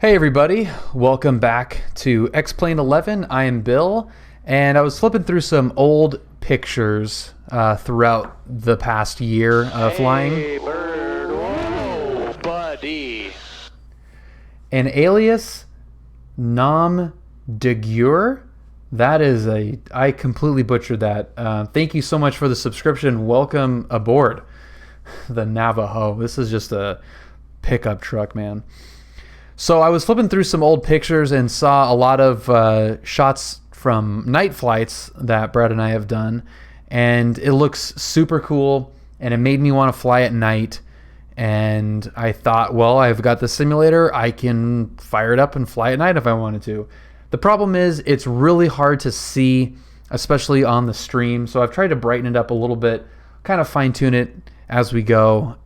Hey everybody, welcome back to X-Plane 11. I am Bill, and I was flipping through some old pictures throughout the past year of flying. Hey, bird, whoa, buddy. An alias nom de guerre. That is I completely butchered that. Thank you so much for the subscription. Welcome aboard the Navajo. This is just a pickup truck, man. So I was flipping through some old pictures and saw a lot of shots from night flights that Brad and I have done, and it looks super cool, and it made me want to fly at night. And I thought, well, I've got the simulator, I can fire it up and fly at night if I wanted to. The problem is it's really hard to see, especially on the stream. So I've tried to brighten it up a little bit, kind of fine tune it as we go.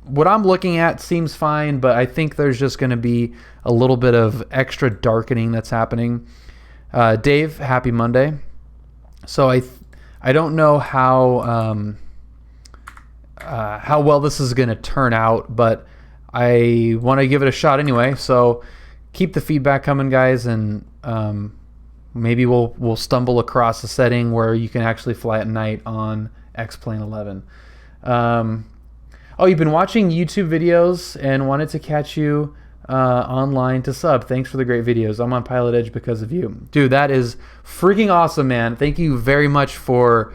What I'm looking at seems fine, but I think there's just going to be a little bit of extra darkening that's happening. Dave, happy Monday. So I don't know how well this is going to turn out, but I want to give it a shot anyway. So keep the feedback coming, guys, and maybe we'll stumble across a setting where you can actually fly at night on X-Plane 11. Oh, you've been watching YouTube videos and wanted to catch you online to sub. Thanks for the great videos. I'm on PilotEdge because of you. Dude, that is freaking awesome, man. Thank you very much for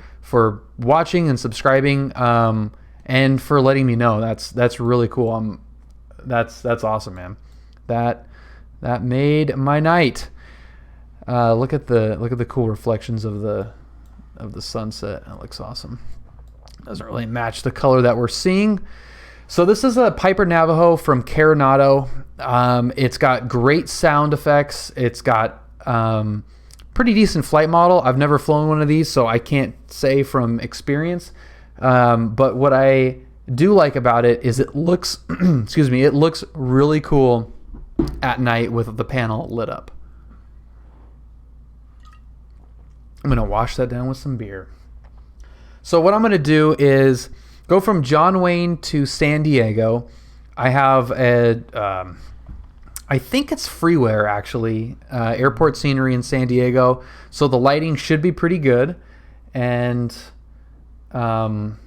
watching and subscribing and for letting me know. That's really cool. That's awesome, man. That made my night. Look at the cool reflections of the sunset. It looks awesome. Doesn't really match the color that we're seeing. So this is a Piper Navajo from Carenado. It's got great sound effects. It's got pretty decent flight model. I've never flown one of these, so I can't say from experience. But what I do like about it is it looks, excuse me, it looks really cool at night with the panel lit up. I'm gonna wash that down with some beer. So what I'm going to do is go from John Wayne to San Diego. I have I think it's freeware actually, airport scenery in San Diego. So the lighting should be pretty good, and we'll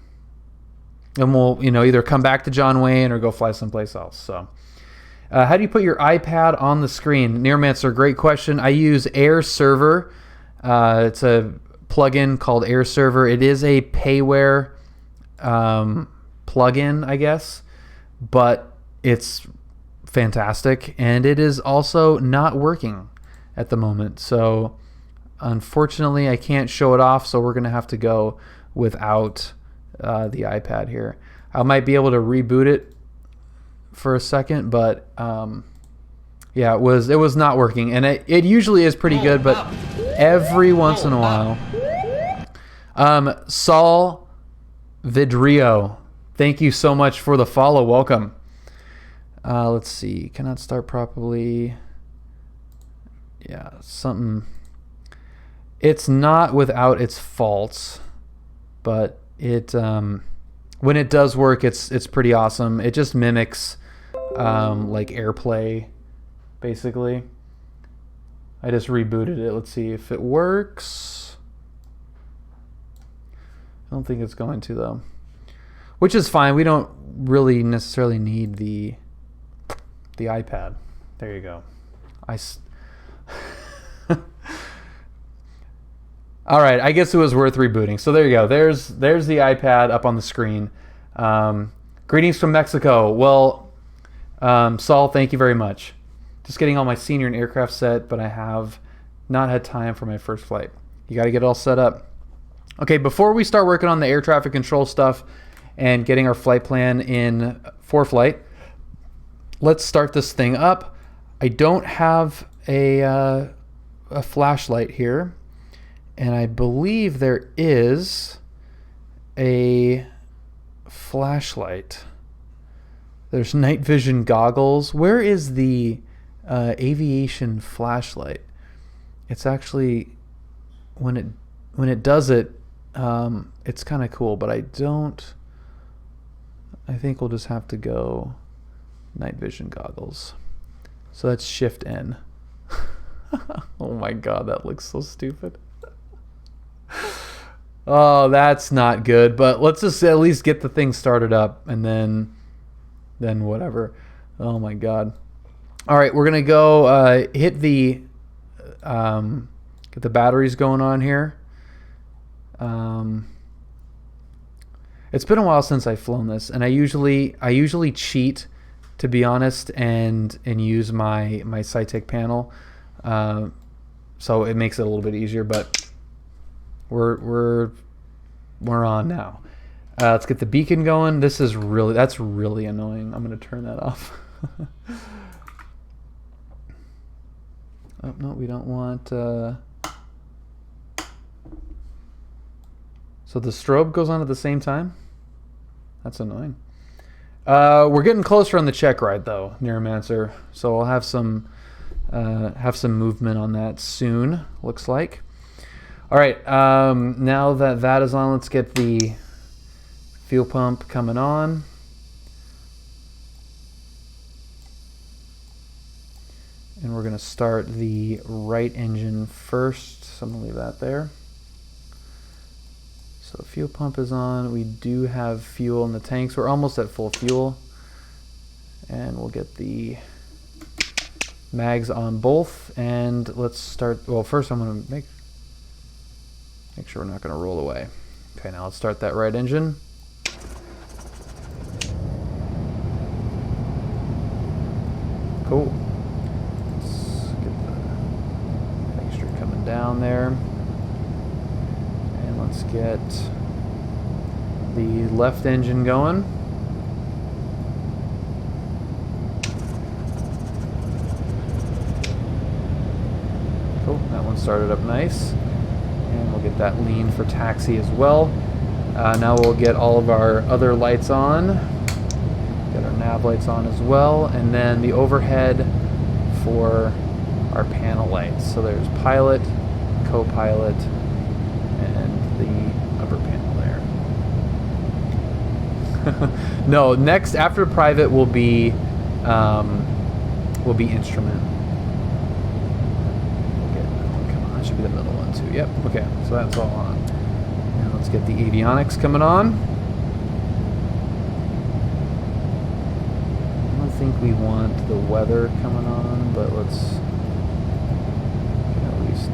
either come back to John Wayne or go fly someplace else. So how do you put your iPad on the screen? Nearmancer, great question. I use Air Server. It's a plugin called Air Server. It is a payware plugin, I guess, but it's fantastic, and it is also not working at the moment. So unfortunately, I can't show it off, so we're going to have to go without the iPad here. I might be able to reboot it for a second, but yeah, it was not working, and it usually is pretty good, but every once in a while. Saul Vidrio, thank you so much for the follow. Welcome. Let's see. Cannot start properly. Yeah, something. It's not without its faults, but it when it does work, it's pretty awesome. It just mimics like AirPlay, basically. I just rebooted it. Let's see if it works. I don't think it's going to, though, which is fine. We don't really necessarily need the iPad. There you go. All right, I guess it was worth rebooting. So there you go. There's the iPad up on the screen. Greetings from Mexico. Well, Saul, thank you very much. Just getting all my senior and aircraft set, but I have not had time for my first flight. You got to get it all set up. Okay, before we start working on the air traffic control stuff and getting our flight plan in for flight, let's start this thing up. I don't have a flashlight here, and I believe there is a flashlight. There's night vision goggles. Where is the aviation flashlight? It's actually, when it does it, it's kind of cool, but I think we'll just have to go night vision goggles. So that's Shift N. Oh my god, that looks so stupid. Oh, that's not good. But let's just at least get the thing started up, and then whatever. Oh my god. All right, we're gonna go hit the get the batteries going on here. It's been a while since I've flown this, and I usually cheat, to be honest, and use my Cytec panel, so it makes it a little bit easier. But we're on now. Let's get the beacon going. That's really annoying. I'm gonna turn that off. Oh no, we don't want. So the strobe goes on at the same time? That's annoying. We're getting closer on the check ride though, Neuromancer. So I'll have some movement on that soon, looks like. All right, now that is on, let's get the fuel pump coming on. And we're gonna start the right engine first, so I'm gonna leave that there. So fuel pump is on. We do have fuel in the tanks. We're almost at full fuel. And we'll get the mags on both. And let's start. Well, first I'm going to make sure we're not going to roll away. Okay, now let's start that right engine. Cool. Let's get the extra coming down there. Let's get the left engine going. Cool, that one started up nice. And we'll get that lean for taxi as well. Now we'll get all of our other lights on. Get our nav lights on as well. And then the overhead for our panel lights. So there's pilot, co-pilot, and the upper panel there. No, next after private will be instrument. Okay, come on, that should be the middle one too. Yep. Okay, so that's all on. Now let's get the avionics coming on. I don't think we want the weather coming on, but let's at least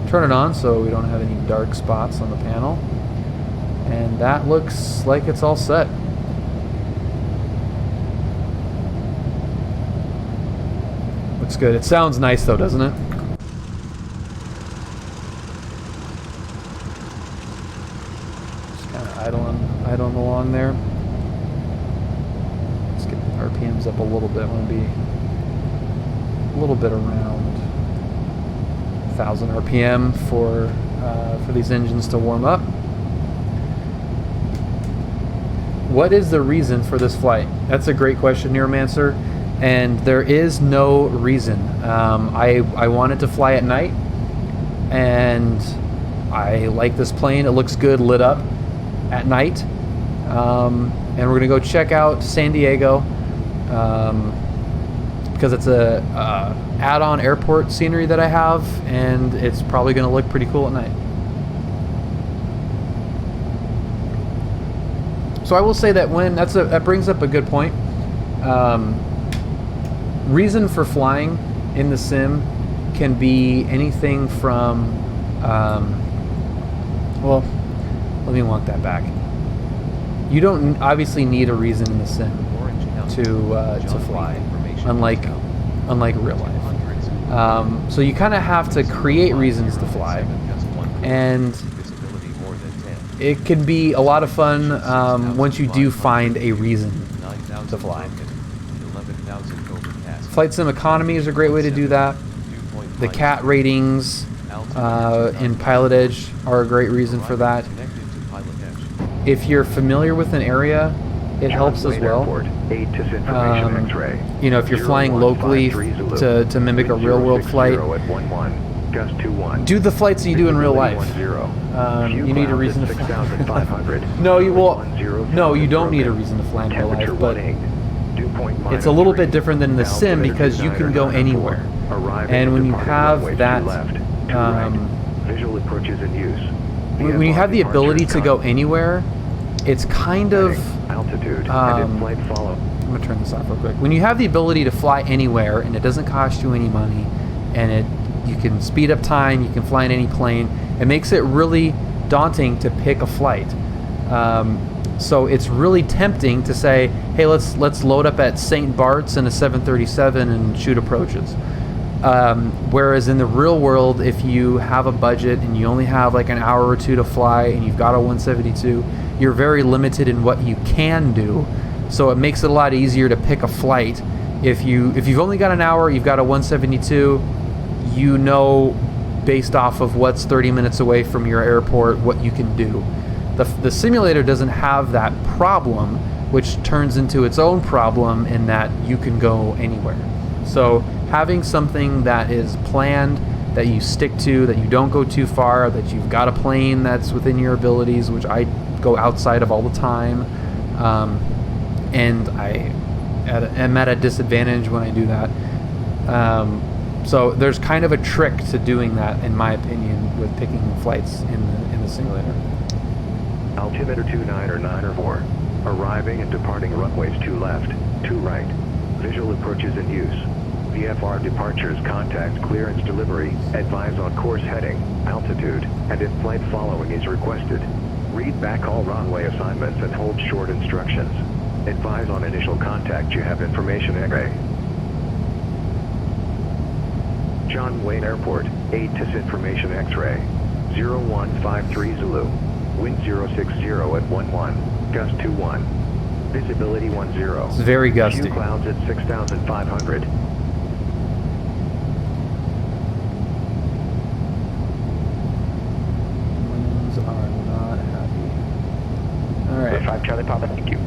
turn it on so we don't have any dark spots on the panel. And that looks like it's all set. Looks good. It sounds nice though, doesn't it? Just kind of idling along there. Let's get the RPMs up a little bit. I want to be a little bit around 1,000 RPM for these engines to warm up. What is the reason for this flight? That's a great question, Neuromancer, and there is no reason. I wanted to fly at night, and I like this plane. It looks good lit up at night, and we're gonna go check out San Diego because it's a add-on airport scenery that I have, and it's probably gonna look pretty cool at night. So I will say that that brings up a good point. Reason for flying in the sim can be anything from, well, let me walk that back. You don't obviously need a reason in the sim to fly, unlike real life. So you kind of have to create reasons to fly, and it can be a lot of fun once you do find a reason to fly. Flight Sim Economy is a great way to do that. The CAT ratings in PilotEdge are a great reason for that. If you're familiar with an area, it helps as well. You know, if you're flying locally to mimic a real-world flight, do the flights that you do in real life. You need a reason to fly. No, you don't need a reason to fly in real life, but it's a little bit different than the sim because you can go anywhere. And when you have that, visual approaches in use. when you have the ability to go anywhere, it's kind of altitude and in-flight follow. I'm gonna turn this off real quick. When you have the ability to fly anywhere and it doesn't cost you any money, and you can speed up time, you can fly in any plane, it makes it really daunting to pick a flight. So it's really tempting to say, hey, let's load up at St. Bart's in a 737 and shoot approaches. Whereas in the real world, if you have a budget and you only have like an hour or two to fly and you've got a 172, you're very limited in what you can do. So it makes it a lot easier to pick a flight. If you've only got an hour, you've got a 172, you know based off of what's 30 minutes away from your airport what you can do. The simulator doesn't have that problem, which turns into its own problem in that you can go anywhere. So having something that is planned, that you stick to, that you don't go too far, that you've got a plane that's within your abilities, which I go outside of all the time, and I am at a disadvantage when I do that. So there's kind of a trick to doing that, in my opinion, with picking flights in the simulator. Altimeter 29 or 9 or 4. Arriving and departing runways 2 left, 2 right. Visual approaches in use. VFR departures, contact, clearance, delivery. Advise on course heading, altitude, and in-flight following is requested. Read back all runway assignments and hold short instructions. Advise on initial contact. You have information X-ray. John Wayne Airport, ATC information X-ray. 0153 Zulu. Wind 060 at 11. Gust 21. Visibility 10. It's very gusty. Few clouds at 6,500. Winds are not happy. Alright. 5 Charlie Papa, thank you.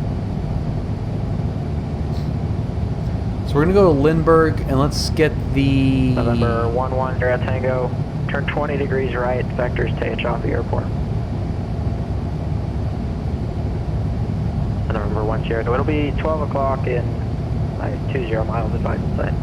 So we're going to go to Lindbergh, and let's get the... November 11, you're at Tango. Turn 20 degrees right, vectors take off the airport. November 10, so it'll be 12 o'clock in 20 miles advice in sight.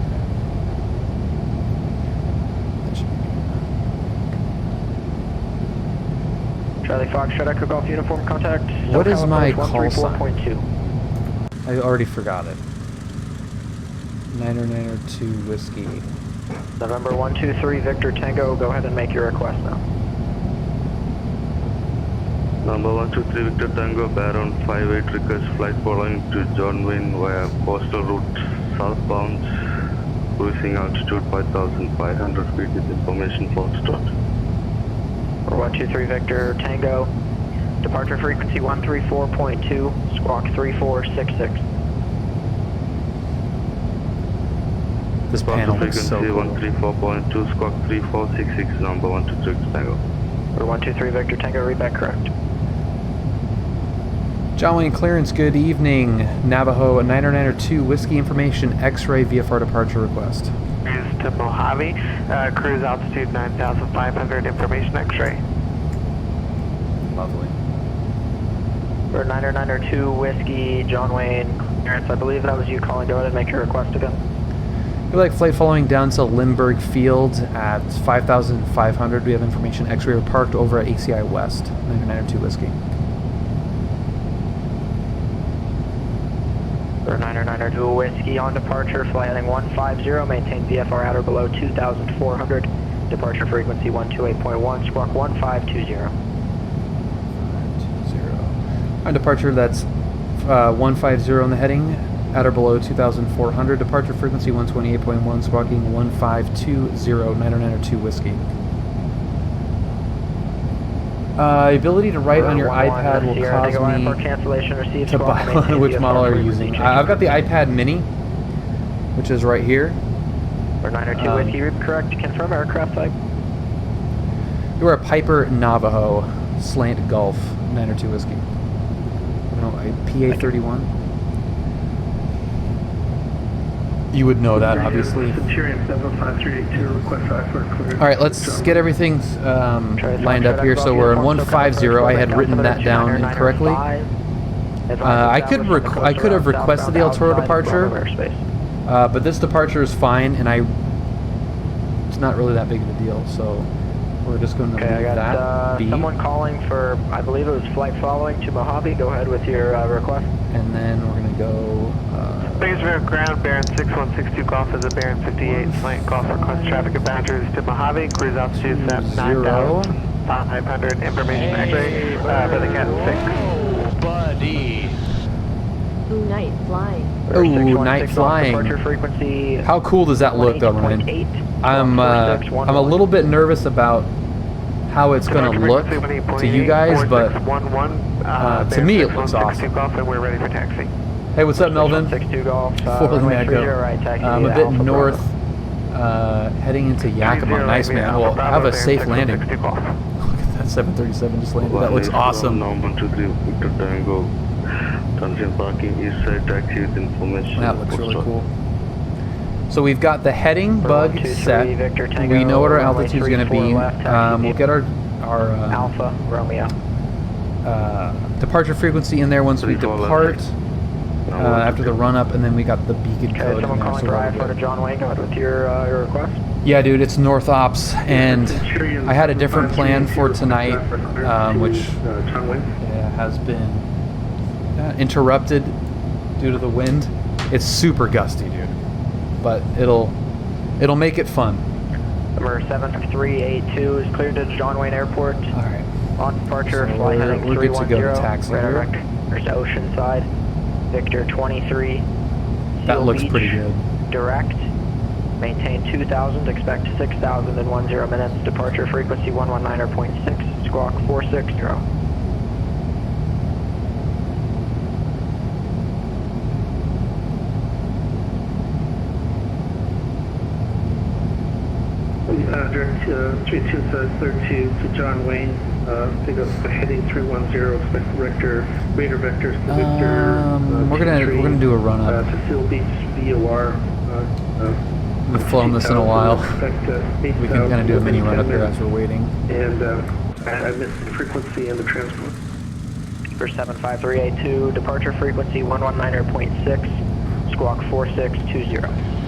Charlie Fox, Echo Golf uniform contact. What is my call sign? 134.2. I already forgot it. 902 Whiskey. November 123 Victor Tango, go ahead and make your request now. Number 123 Victor Tango, Baron 58 request flight following to John Wayne via coastal route southbound, cruising altitude 5,500 feet with information Foxtrot. 123 Victor Tango, departure frequency 134.2, squawk 3466. This panel looks so cool. 134.2, squawk 3466, number 123 Tango. 123 Victor Tango, read back correct. John Wayne clearance, good evening. Navajo 902 Whiskey information, X-ray VFR departure request. Cruise to Mojave, cruise altitude 9,500, information X-ray. Lovely. For 902 Whiskey, John Wayne clearance, I believe that was you calling. Go ahead and make your request again. We'd like flight following down to Lindbergh Field at 5,500. We have information X-ray. We're parked over at ACI West, 902 Whiskey. For 902 Whiskey on departure, fly heading 150, maintain VFR at or below 2,400. Departure frequency 128.1, squawk 1520. 520. On departure, that's 150 on the heading. At or below 2,400, departure frequency 128.1, squawking 1520, 902 Whiskey. Ability to write on your iPad will cause me to buy one. Which model are you using? I've got the iPad mini, which is right here. For 902 Whiskey, correct, confirm aircraft type. You are a Piper Navajo, slant Gulf, 902 Whiskey. No, PA-31. You would know that, obviously. Alright, let's get everything lined up here. So we're in 150. I had written that down incorrectly. I could have requested the El Toro departure, but this departure is fine, and it's not really that big of a deal, so we're just going to leave I got that be. someone calling for, I believe it was flight following to Mojave. Go ahead with your request. And then we're going to go... Bakersfield ground, Baron 6162 Golf is a Baron 58 flight. Golf request traffic and boundaries to Mojave. Cruise altitude set 9,500. Information X-ray for the Cat 6. Buddy. Ooh, night flying. Ooh, night flying. Departure frequency. How cool does that look, though, man? I'm a little bit nervous about how it's going to look to you guys, but to me it looks awesome. Golf, and we're ready for taxi. Hey, what's up, Melvin? 62 Golf. I'm a bit north, heading into Yakima. Nice, man. Well, have a safe landing. Look at that 737 just landed. That looks awesome. That looks really cool. So we've got the heading bug set. We know what our altitude is going to be. We'll get our Alpha Romeo departure frequency in there once we depart after the run up, and then we got the beacon code. Someone calling for IFO to John Wayne. Go ahead with your request. Yeah, dude, it's North Ops, and I had a different plan for tonight, which has been interrupted due to the wind. It's super gusty, dude, but it'll make it fun. Number 7382 is cleared to John Wayne Airport. All right. On departure, So flight heading we're good to go to 310. taxi Radar here. vector to Oceanside. Victor 23. That Seal looks Beach, pretty good. Direct. Maintain 2000. Expect 6,000 in 10 minutes. Departure frequency 119.6. Squawk 460. Direct 3232 to John Wayne. Pick up heading 310. Expect radar vectors to Victor. We're gonna do a run up. To Seal Beach VOR. We've flown this in a while. We can kind of do a mini run up here as we're waiting. And I missed the frequency and the transport. For 75382, departure frequency 119.6. Squawk 4620.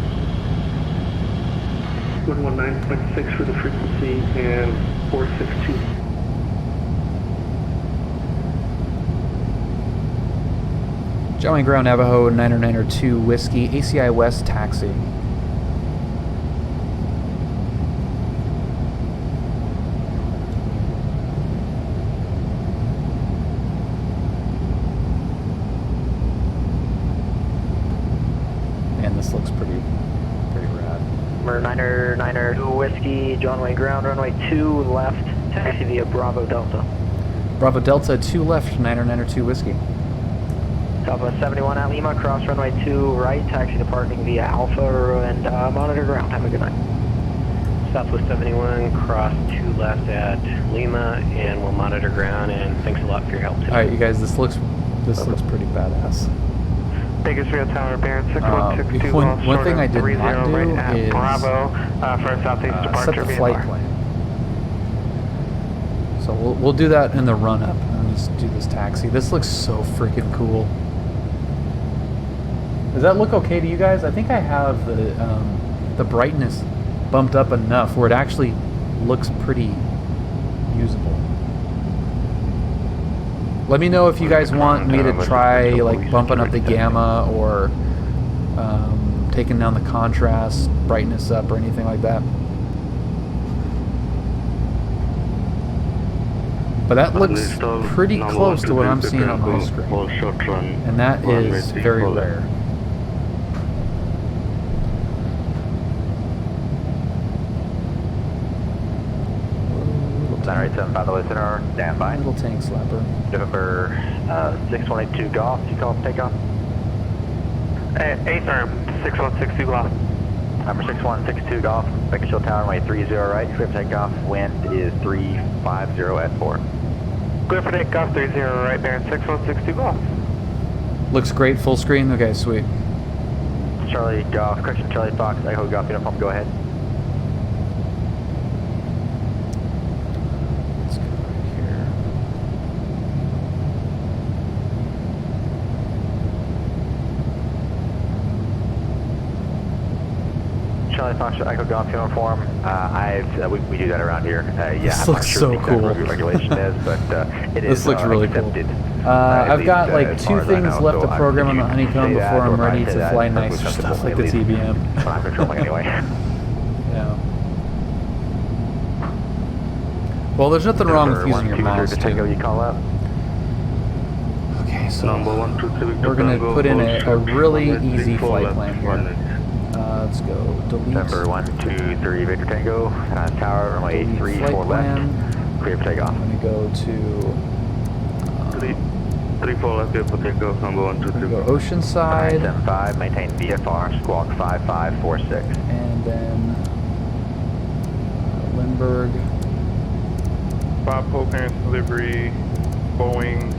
119.6 for the frequency and 462. John Wayne Ground Navajo 90902 Whiskey, ACI West taxi. Man, this looks pretty rad. Number 902 Whiskey, John Wayne Ground, runway 2 left, taxi via Bravo Delta. Bravo Delta 2 left, 90902 Whiskey. Southwest 71 at Lima, cross runway 2 right, taxi departing via Alpha and monitor ground. Have a good night. Southwest 71, cross 2 left at Lima, and we'll monitor ground, and thanks a lot for your help today. Alright, you guys, this looks pretty badass. Bakersfield Tower, Baron 6162 one thing I did not do right is Bravo for southeast departure set the flight VFR. plan. So we'll do that in the run up. I'll just do this taxi. This looks so freaking cool. Does that look okay to you guys? I think I have the brightness bumped up enough where it actually looks pretty usable. Let me know if you guys want me to try like bumping up the gamma or taking down the contrast, brightness up, or anything like that. But that looks pretty close to what I'm seeing on my screen, and that is very rare. Center 87 by the listener, stand by. Little tank slapper. November 6182 Golf, you call for takeoff? A-firm, 6162 Golf. Number 6162 Golf, Bakersfield Tower, runway 30 right, clear for takeoff, wind is 350 at 4. Clear for takeoff, 30 right, Baron 6162 Golf. Looks great, full screen. Okay, sweet. Charlie Golf, correction, Charlie Fox, Echo Golf uniform, go ahead. Let's go right here. Charlie Foxtrot, Echo Golf uniform. We do that around here. Yeah, This I'm looks not sure so what the exact cool. review regulation is, but it This is looks really cool. accepted. I've got At like least, as 2 far as I things know, left so to program on the if you honeycomb say that, before or I'm if I ready say to that, fly it's nicer acceptable, stuff like at the least TBM. when I'm controlling anyway. Yeah. Well, there's nothing wrong with using your mouse to Tango, too. you call up. Okay, so Number 123 Victor we're gonna Tango, put in hold a short, really runway easy 34 flight left, plan here. 1 inch. Let's go delete. Number 123 Victor Tango, tower, runway Delete 34 flight left, plan. clear for takeoff. I'm gonna go to 34 left, clear for takeoff, number I'm gonna 123. go Oceanside, 975, maintain VFR, squawk 5546. and then Lindbergh. 5 Pole Parents Delivery, Boeing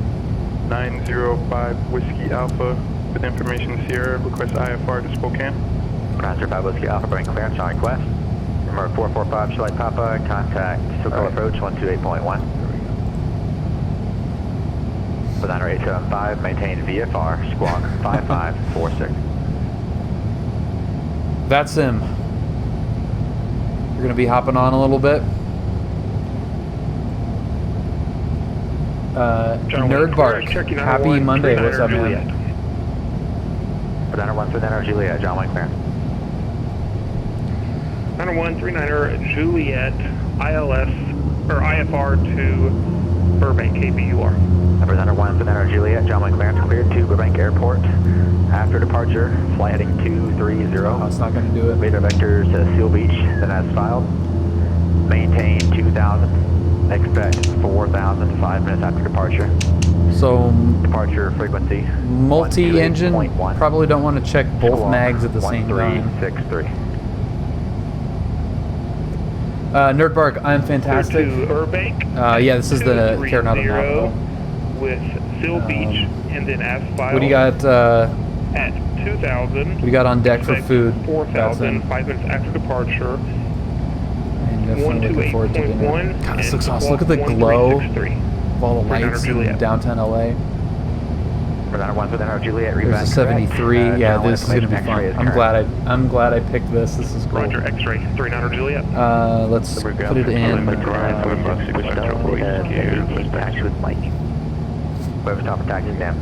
905 Whiskey Alpha, with information Sierra, request IFR to Spokane. 905 Whiskey Alpha, bring clearance on request. Number 445 Charlie Papa, contact Circle Approach 128.1. With 875, maintain VFR, squawk 5546. That's him. You're gonna be hopping on a little bit. Nerd Bark. Happy Monday. What's up, man? With 901 Juliet, John Wayne clearance. 9139er Juliet, ILS, or IFR to Burbank, KBUR. Number 901 Juliet, John Wayne clearance cleared to Burbank Airport. After departure, flight heading 230. Oh, it's not gonna do it. Radar vectors to Seal Beach, then as filed. Maintain 2000. Expect 4000, 5 minutes after departure. So Departure frequency. multi-engine. 128.1. Probably don't want to check both Squawk mags at the same time. 1363. Nerd Bark, I'm fantastic. To Burbank. Yeah, this is the Carenado Navajo. With Seal Beach, and then as filed. What do you got? At 2000. What do you got on deck for expect food? 4000, That's 5 minutes after departure. I'm definitely looking forward to dinner. 128.1. God, this looks awesome. Look at the glow of all the lights in downtown LA. Juliet, There's a 73. Yeah, this is gonna be fun. I'm glad I picked this. This is cool. Roger, X-ray, 39er Juliet. Let's put it in. Taxi with Mike. Web stop and taxi stand.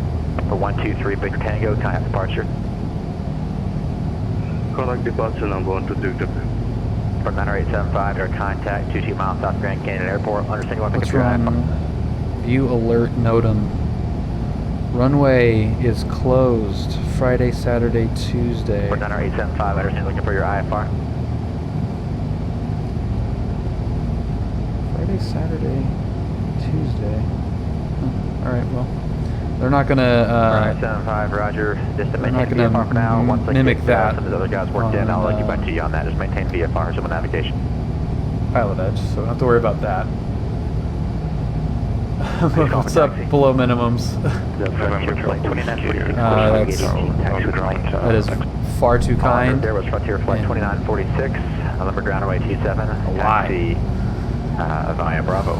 For 123 Victor Tango, contact departure. Correct departure, number 123 Victor. From 90875, your contact 22 miles south Grand Canyon Airport. Understand you want to pick What's up your wrong? iPhone. View alert NOTAM. Runway is closed Friday, Saturday, Tuesday. For 90875, understand looking for your IFR. Friday, Saturday, Tuesday. All right, well, they're not gonna. 90875, Roger. Just to they're not maintain gonna VFR for now. Once I mimic get, that some of the other guys worked in, I'll get back to you on that. Just maintain VFR, so navigation. PilotEdge, so don't have to worry about that. What's up, below minimums? That is far too kind. There was Frontier Flight 2946, November ground away T7, taxi via Bravo.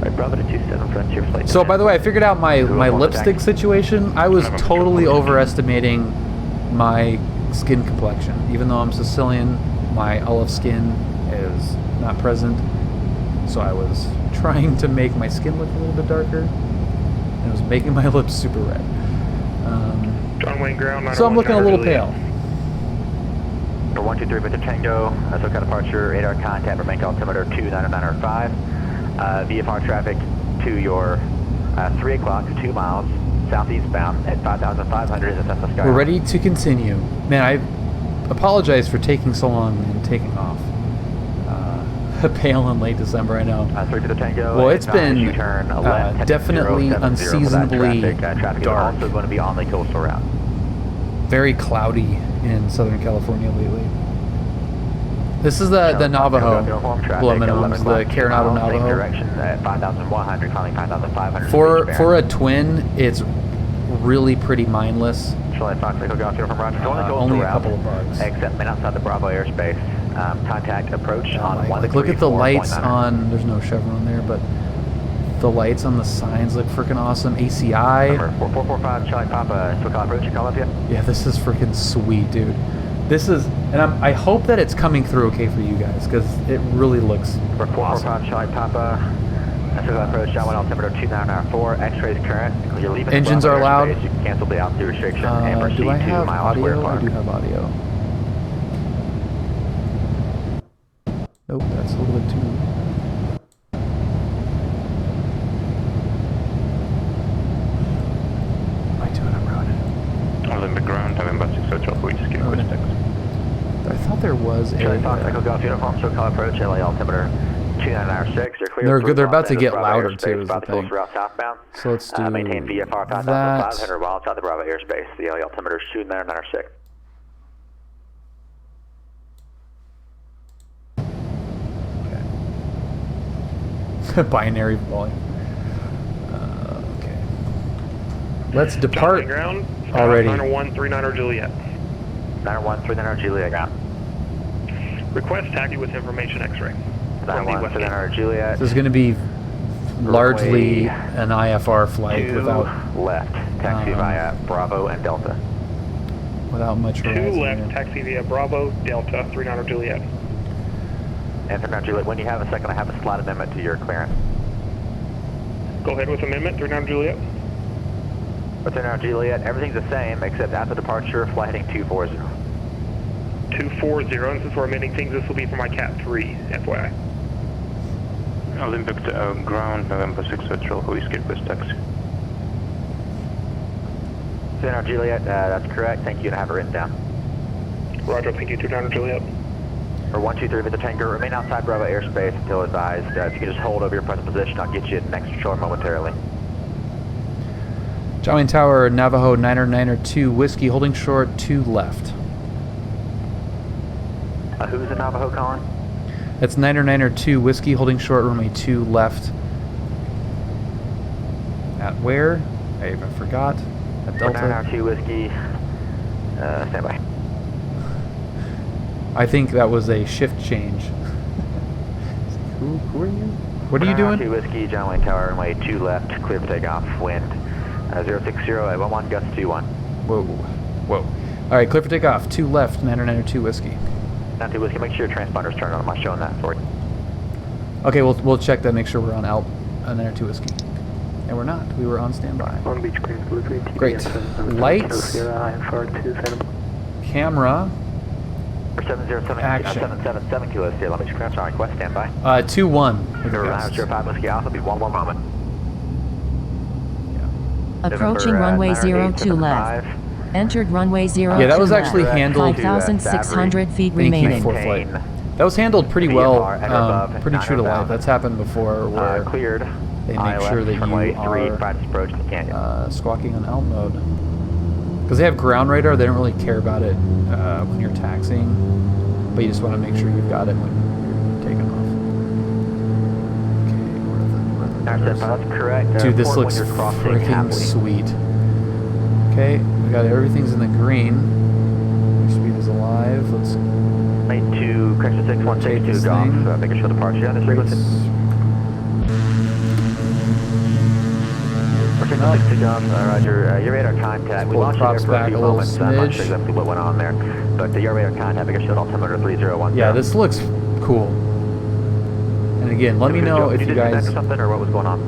Right, Bravo to 27, Frontier Flight. So, by the way, I figured out my lipstick situation. I was totally overestimating my skin complexion. Even though I'm Sicilian, my olive skin is not present. So I was trying to make my skin look a little bit darker. And it was making my lips super red. John Wayne ground. So I'm looking a little pale. For 123 Victor Tango, SoCal departure, radar contact, Burbank altimeter 29905. VFR traffic to your 3 o'clock, 2 miles, southeast bound at 5,500 in the Cessna Sky. We're ready to continue. Man, I apologize for taking so long and taking off. Pale in late December, I know. 3 Victor Tango. Well, it's been U-turn left, definitely 070 unseasonably traffic dark. is also going to be on the coastal route. Very cloudy in Southern California lately. This is the Navajo below minimums, the Carenado Navajo. Direction at 5,100, climbing 5,500. For a twin, it's really pretty mindless. Only a couple of bugs. Except man outside the Bravo airspace. Contact approach on one. Like, look at the lights on. There's no chevron there, but the lights on the signs look freaking awesome. ACI. Number 4445 Charlie Papa, SoCal approach. You call up yet? Yeah, this is freaking sweet, dude. This is, and I hope that it's coming through okay for you guys, because it really looks For 445 Charlie Papa, Civil approach, John 1 altimeter 2994, X-rays current. You're leaving Engines are loud. airspace, you can cancel the altitude restriction and proceed do I 2 have miles Square audio? I Park. do have audio. Nope, that's a little bit too... Am I doing it road? Olympic ground, November 6 Hotel, we just give Okay. I thought there was Charlie Fox, a... Echo Golf Uniform, SoCal approach, LA altimeter 2996. You're clear. They're through good. They're about to Los get Angeles, Bravo louder, airspace, too, is the about to coast thing. route southbound. So let's do Maintain VFR 5,500 that. while outside the Bravo airspace. The LA altimeter is 2996. Binary volume. Okay. Let's depart Ground. already. 90139 Juliet. 90139 Juliet ground. Request taxi with information X-ray. 90139 Juliet. This is going to be largely an IFR flight 2 without left. Taxi via Bravo and Delta. much 2 horizon left, here. taxi via Bravo, Delta, 39 Juliet. And 39 Juliet, when you have a second, I have a slide amendment to your clearance. Go ahead with amendment, 39 Juliet. But 39 Juliet, everything's the same except after departure, flight heading 240. 240, and since we're amending things, this will be for my Cat 3, FYI. Olympic ground, November 6 Hotel, we skip this taxi. 39 Juliet, that's correct. Thank you, and I have it written down. Roger, thank you, 29 Juliet. For 123 Victor Tango, remain outside Bravo airspace until advised. If you can just hold over your present position, I'll get you next control momentarily. John Wayne Tower, Navajo 992 Whiskey, holding short 2 left. Who's the Navajo calling? That's 992 Whiskey, holding short, runway 2 left. At where? I forgot. At Delta. 992 Whiskey, stand by. I think that was a shift change. Who are you? What are you doing? 992 Whiskey, John Wayne Tower, runway 2 left, clear for takeoff, wind 060 at 11, gust 21. Whoa. Whoa. Alright, clear for takeoff. 2 left, 992 Whiskey. 992 Whiskey, make sure your transponders turn on. I'm not showing that for you. Okay, we'll check that, make sure we're on 992 Whiskey. And we're not. We were on standby. Long Beach Grand Delivery. Great. Lights. Camera. For 707, Action. 777 kilos here. Let me just crouch on request, stand by. 2-1. November 905 Whiskey Alpha, be one more moment. Approaching November, runway 02 90875. left. Entered runway 02 Yeah, that was actually left. handled. 5,600 feet Thank you remaining. for flight. That was handled pretty well, pretty true to life. That's happened before where Cleared. they make sure that runway you 3, are practice approach to the canyon. squawking on alt mode. Because they have ground radar, they don't really care about it when you're taxiing, but you just want to make sure you've got it when you're taking off. Okay, where are the letters? That's correct. Dude, this Report looks when you're crossing freaking Happily. sweet. Okay, we got everything's in the green. Your speed is alive. Let's Made to correction Take 6162 this golf, thing. making sure departure on this frequency. Correction 62 golf, Roger, your radar contact. We pull the launched you there props for a back few a little moments. I'm not smidge. sure exactly what went on there, but your radar contact, making sure altimeter 3010. Yeah, this looks cool. And again, let me know if you disconnect guys or something, or what was going on.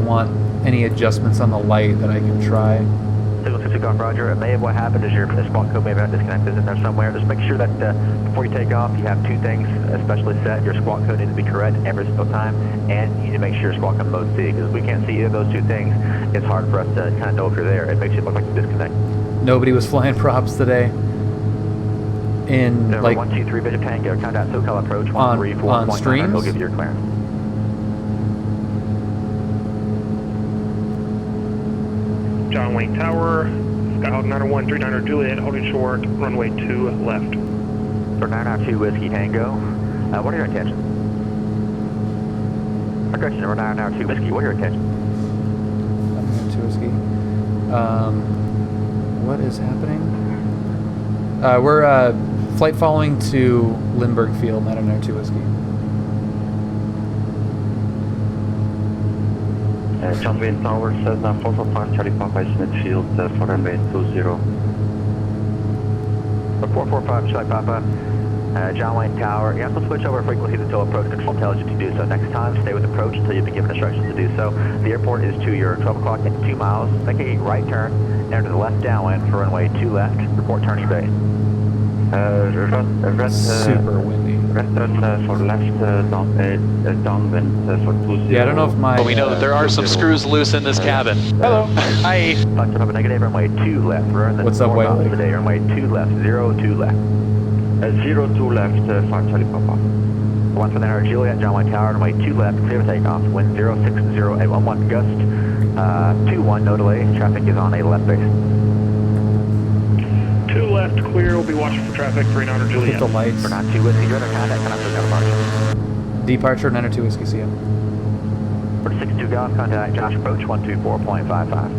want any adjustments on the light that I can try. Signal 62 golf, Roger. It may have what happened is your squawk code may have disconnected in there somewhere. Just make sure that before you take off, you have 2 things especially set. Your squawk code needs to be correct every single time, and you need to make sure your squawk on mode C, because if we can't see either of those 2 things, it's hard for us to kind of know if you're there. It makes it look like you disconnect. Nobody was flying props today. In Number like 123 Bishop Tango, contact SoCal approach on 134.9. streams? We'll give you your clearance. John Wayne Tower, Skyhawk 90139 Juliet, holding short, runway 2 left. For 992 Whiskey Tango, what are your intentions? Correction, number 992 Whiskey, what are your intentions? 992 Whiskey. What is happening? We're flight following to Lindbergh Field, 992 Whiskey. John Wayne Tower, Cessna 445 Charlie Papa Smithfield for runway 20. For 445 Charlie Papa. John Wayne Tower. You have to switch over frequencies until approach control tells you to do so. Next time, stay with approach until you've been given instructions to do so. The airport is to your 12 o'clock and 2 miles. Make a right turn, enter to the left downwind for runway 2 left. Report turn straight. Super windy. For left downwind for 20. Yeah, I don't know if my... But we know that there are some screws loose in this cabin. Hello. Hi. Foxtrot Papa Negative, runway 2 left. Run the What's up, 4 Whaley? miles today, runway 2 left, 02 left. 02 left for Charlie Papa. Once within our Juliet, John Wayne Tower, runway 2 left, clear for takeoff. Wind 060811 gust, 21, no delay. Traffic is on a left base. 2 left, clear. We'll be watching for traffic, 39er Hit Juliet. the lights. For 92 Whiskey, radar contact, and after departure. Departure 902 Whiskey, see ya. For 62 Golf, contact Josh approach 124.55.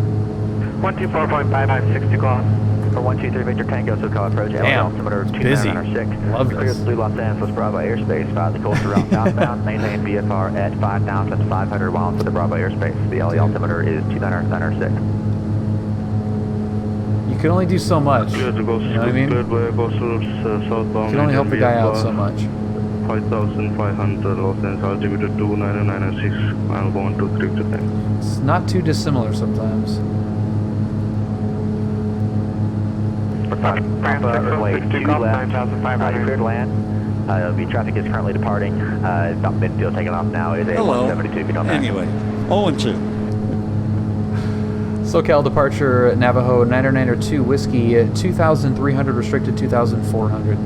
124.55, 60 golf. For 123 Victor Tango, SoCal approach, Damn, altimeter busy. 2906. Love Clear this. through Los Angeles Bravo airspace, via the coastal route southbound, maintain VFR at 5,500 miles for the Bravo airspace. The LE altimeter is 2906. You can only do so much. Clear to go You know what I mean? cleared by coastal southbound. You can only help the guy out so much. 5,500 Los Angeles altimeter 2996. I'm going to 3 to 10. It's not too dissimilar sometimes. Papa, runway 2 left, 9,500. cleared land. The traffic is currently departing. About midfield, taking off now is a 172 if you don't mind. Anyway, 0 and 2. SoCal departure Navajo 902 Whiskey at 2,300 restricted 2,400.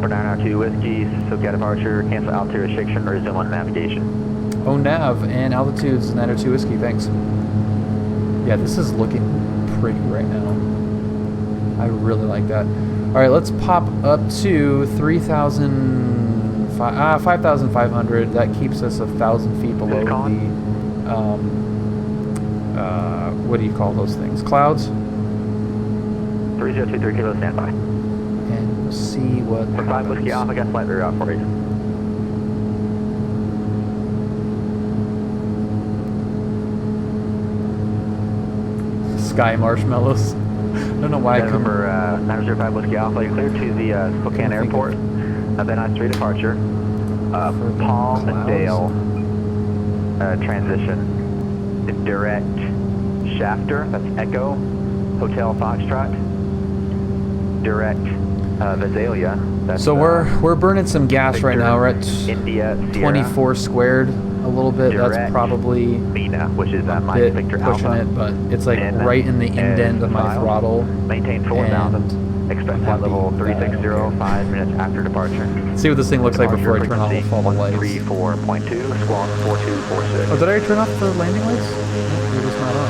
For 902 Whiskey, SoCal departure, cancel altitude restriction, resume on navigation. Oh, nav and altitudes 902 Whiskey, thanks. Yeah, this is looking pretty right now. I really like that. All right, let's pop up to 5,500. That keeps us 1,000 feet below the, what do you call those things? Clouds? 3023 kilo standby. And we'll see what For 5 Whiskey Alpha, got flight reroute for you. Sky marshmallows. I don't know why I couldn't. Number 905 Whiskey Alpha, you're cleared to the Spokane Airport. Then on 3 departure. Palmdale transition. Direct Shafter, that's Echo, Hotel Foxtrot. Direct Visalia. That's, So we're burning some gas right now. We're at India Sierra. 24 squared a little bit. That's Direct probably Mina, which is a Mike bit Victor pushing Alpha. it, but it's like Min right in the indent of my and throttle. Maintain 4,000. Expect I'm flight happy. level I 360, don't care. 5 minutes after departure. See what this thing looks like before I turn off all the lights. 34.2, squawk 4246. Oh, did I turn off the landing lights? No, they're just not on.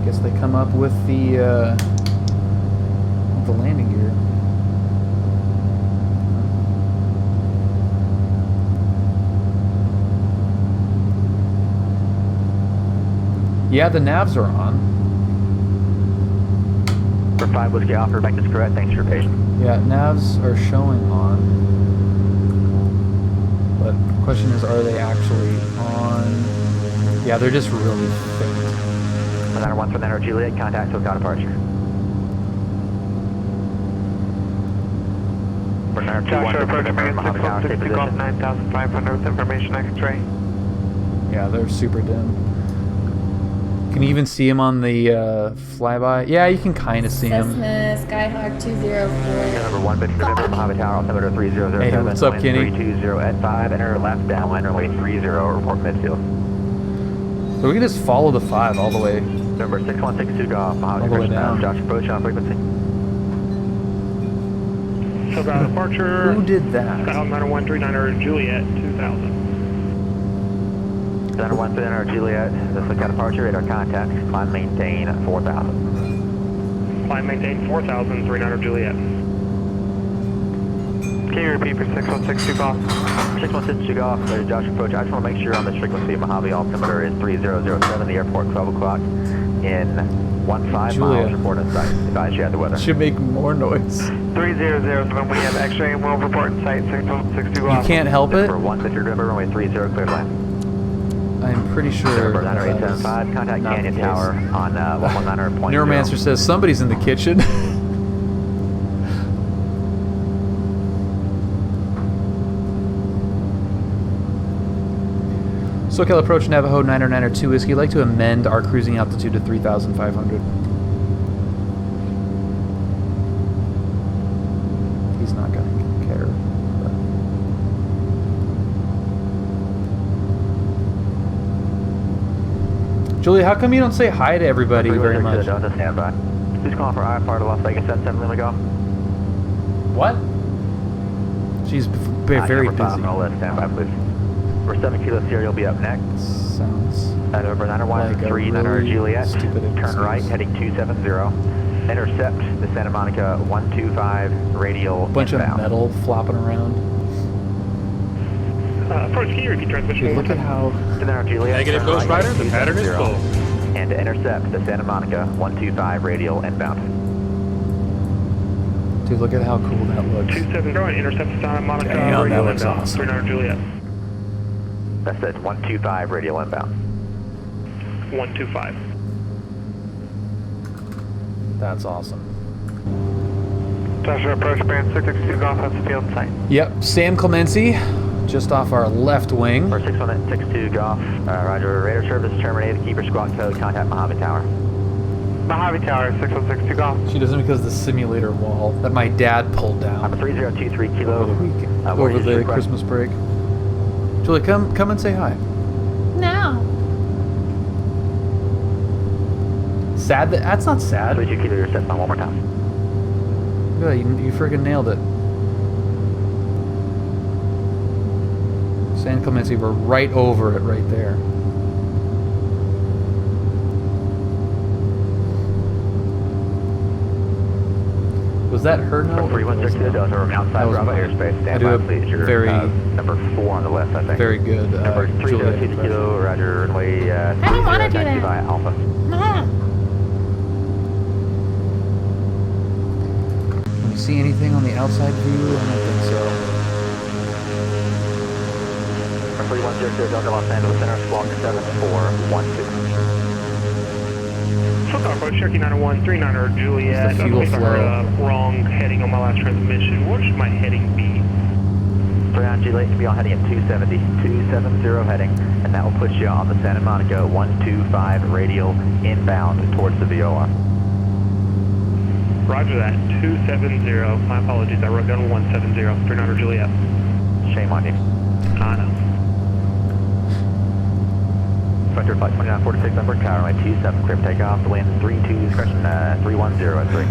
Guess they come up with the landing gear. Yeah, the navs are on. For 5 Whiskey Alpha, make this correct. Thanks for your patience. Yeah, navs are showing on. But the question is, are they actually on? Yeah, they're just really faint. 1 for Niner Juliet, contact SoCal departure. For Niner 2-1, Joshua approach bearing Mojave Tower, stay 6160 golf, position. 9,500 with information X-ray. Yeah, they're super dim. Can you even see him on the flyby? Yeah, you can kind of see him. Cessna Skyhawk 204. Number 1, Victor November, Mojave Tower, altimeter 3007. Hey, what's up, wind Kenny? 320 at 5, enter left downwind, runway 30, report midfield. So we can just follow the 5 all the way. Number 6162 golf, Mojave All the way personnel, down. Josh approach on frequency. SoCal departure. Who did that? Skyhawk 90139er Juliet 2000. Center 1 for Niner Juliet, the SoCal departure, radar contact, climb maintain 4000. Climb maintain 4000, 39er Juliet. Can you repeat for 6162 golf? 6162 golf, Josh approach. I just want to make sure on this frequency Mojave altimeter is 3007, the airport 12 o'clock in 15 Julia. miles, report in sight. Advise you had the weather. Should make more noise. 3007, we have X-ray and will report in sight 6162 golf. You can't help it. For 1 Victor November, runway 30, cleared land. I'm pretty sure. November that is 9875, contact not Canyon the case. Tower on 119.0. Neuromancer says somebody's in the kitchen. SoCal approach Navajo 992 Whiskey. I'd like to amend our cruising altitude to 3,500. He's not going to care. But. Julia, how come you don't say hi to everybody very much? Delta, standby. Who's calling for IFR to Las Vegas 77 Lima Go? What? She's very busy. Standby, please. For 7 Kilo Sierra, you'll be up next. Sounds November 913 really Juliet. stupid Turn excuse. right, heading 270. Intercept the Santa Monica 125 radial bunch inbound. of metal flopping around. Approach, can you repeat transmission? Dude, look at how... Juliet, Negative, turn Ghost right, Rider. The pattern is 270. full. And to intercept the Santa Monica 125 radial inbound. Dude, look at how cool that looks. 270, intercept Santa Monica Damn, radial that looks inbound. awesome. 39 Juliet. That's it, 125 radial inbound. 125. That's awesome. Joshua, approach bearing 662 Golf, that's the field site. Yep, Sam Clemency, just off our left wing. For 6162 Golf, roger, radar service terminated, keep your squawk code, contact Mojave Tower. Mojave Tower, 6162 Golf. She does it because of the simulator wall that my dad pulled down I'm a 3023 Kilo. over the week, what over is the your request? Christmas break. Julie, come and say hi. No. Sad that's not sad. 32 Kilo, you're set on one more time. Yeah, you friggin' nailed it. San Clemency, we're right over it right there. Was that her note? 3162 Delta, we're outside was Bravo mine. airspace. I Stand do by, a please. You're very- number 4 on the list, I think. Very good. Number Julia 3022 Kilo, roger, runway I don't wanna do 30, that. by Alpha. Mom. Can you see anything on the outside view? I don't think so. For 3100 Delta, Los Angeles Center, squawk 7412. SoCal approach, Cherokee 901, 39 Juliet. It's the fuel I flow. wrong heading on my last transmission. What should my heading be? 39 Juliet, you'll be on heading at 270, 270 heading, and that will put you on the Santa Monica 125 radial inbound towards the VOR. Roger that, 270. My apologies, I wrote down 170, 39 Juliet. Shame on you. I know. Vector flight 2946 number, tower runway 27, clear for takeoff, the wind 32, correction 310 at 3.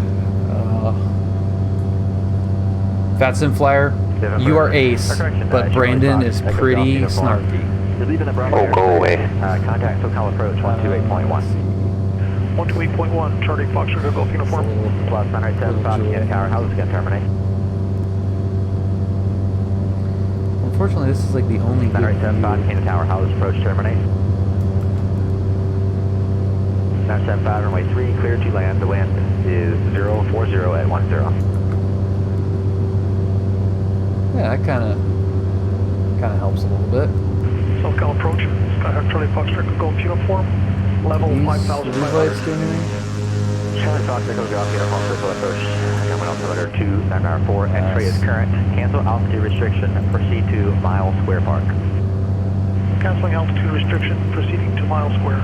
Fatsim Flyer, you are ace, but Brandon is pretty snarky. You're leaving the Bravo Oh, go away. Contact SoCal approach 128.1. 128.1, Charlie Fox, Sugar Golf uniform. Plus 975, Canyon Tower, how is it going to terminate? Unfortunately, this is like the only good 975, view. Canyon Tower, how does approach terminate? 975, runway 3, clear to land. The wind is 040 at 10. Yeah, that kind of helps a little bit. SoCal approach, Skyhawk Charlie Fox, Sugar Golf uniform. Level These 5,500. lights do anything? Charlie Fox, Echo Golf uniform, circle approach. Coming altimeter 2994, X-ray is current. Cancel altitude restriction, proceed to mile square park. Canceling altitude restriction, proceeding to mile square.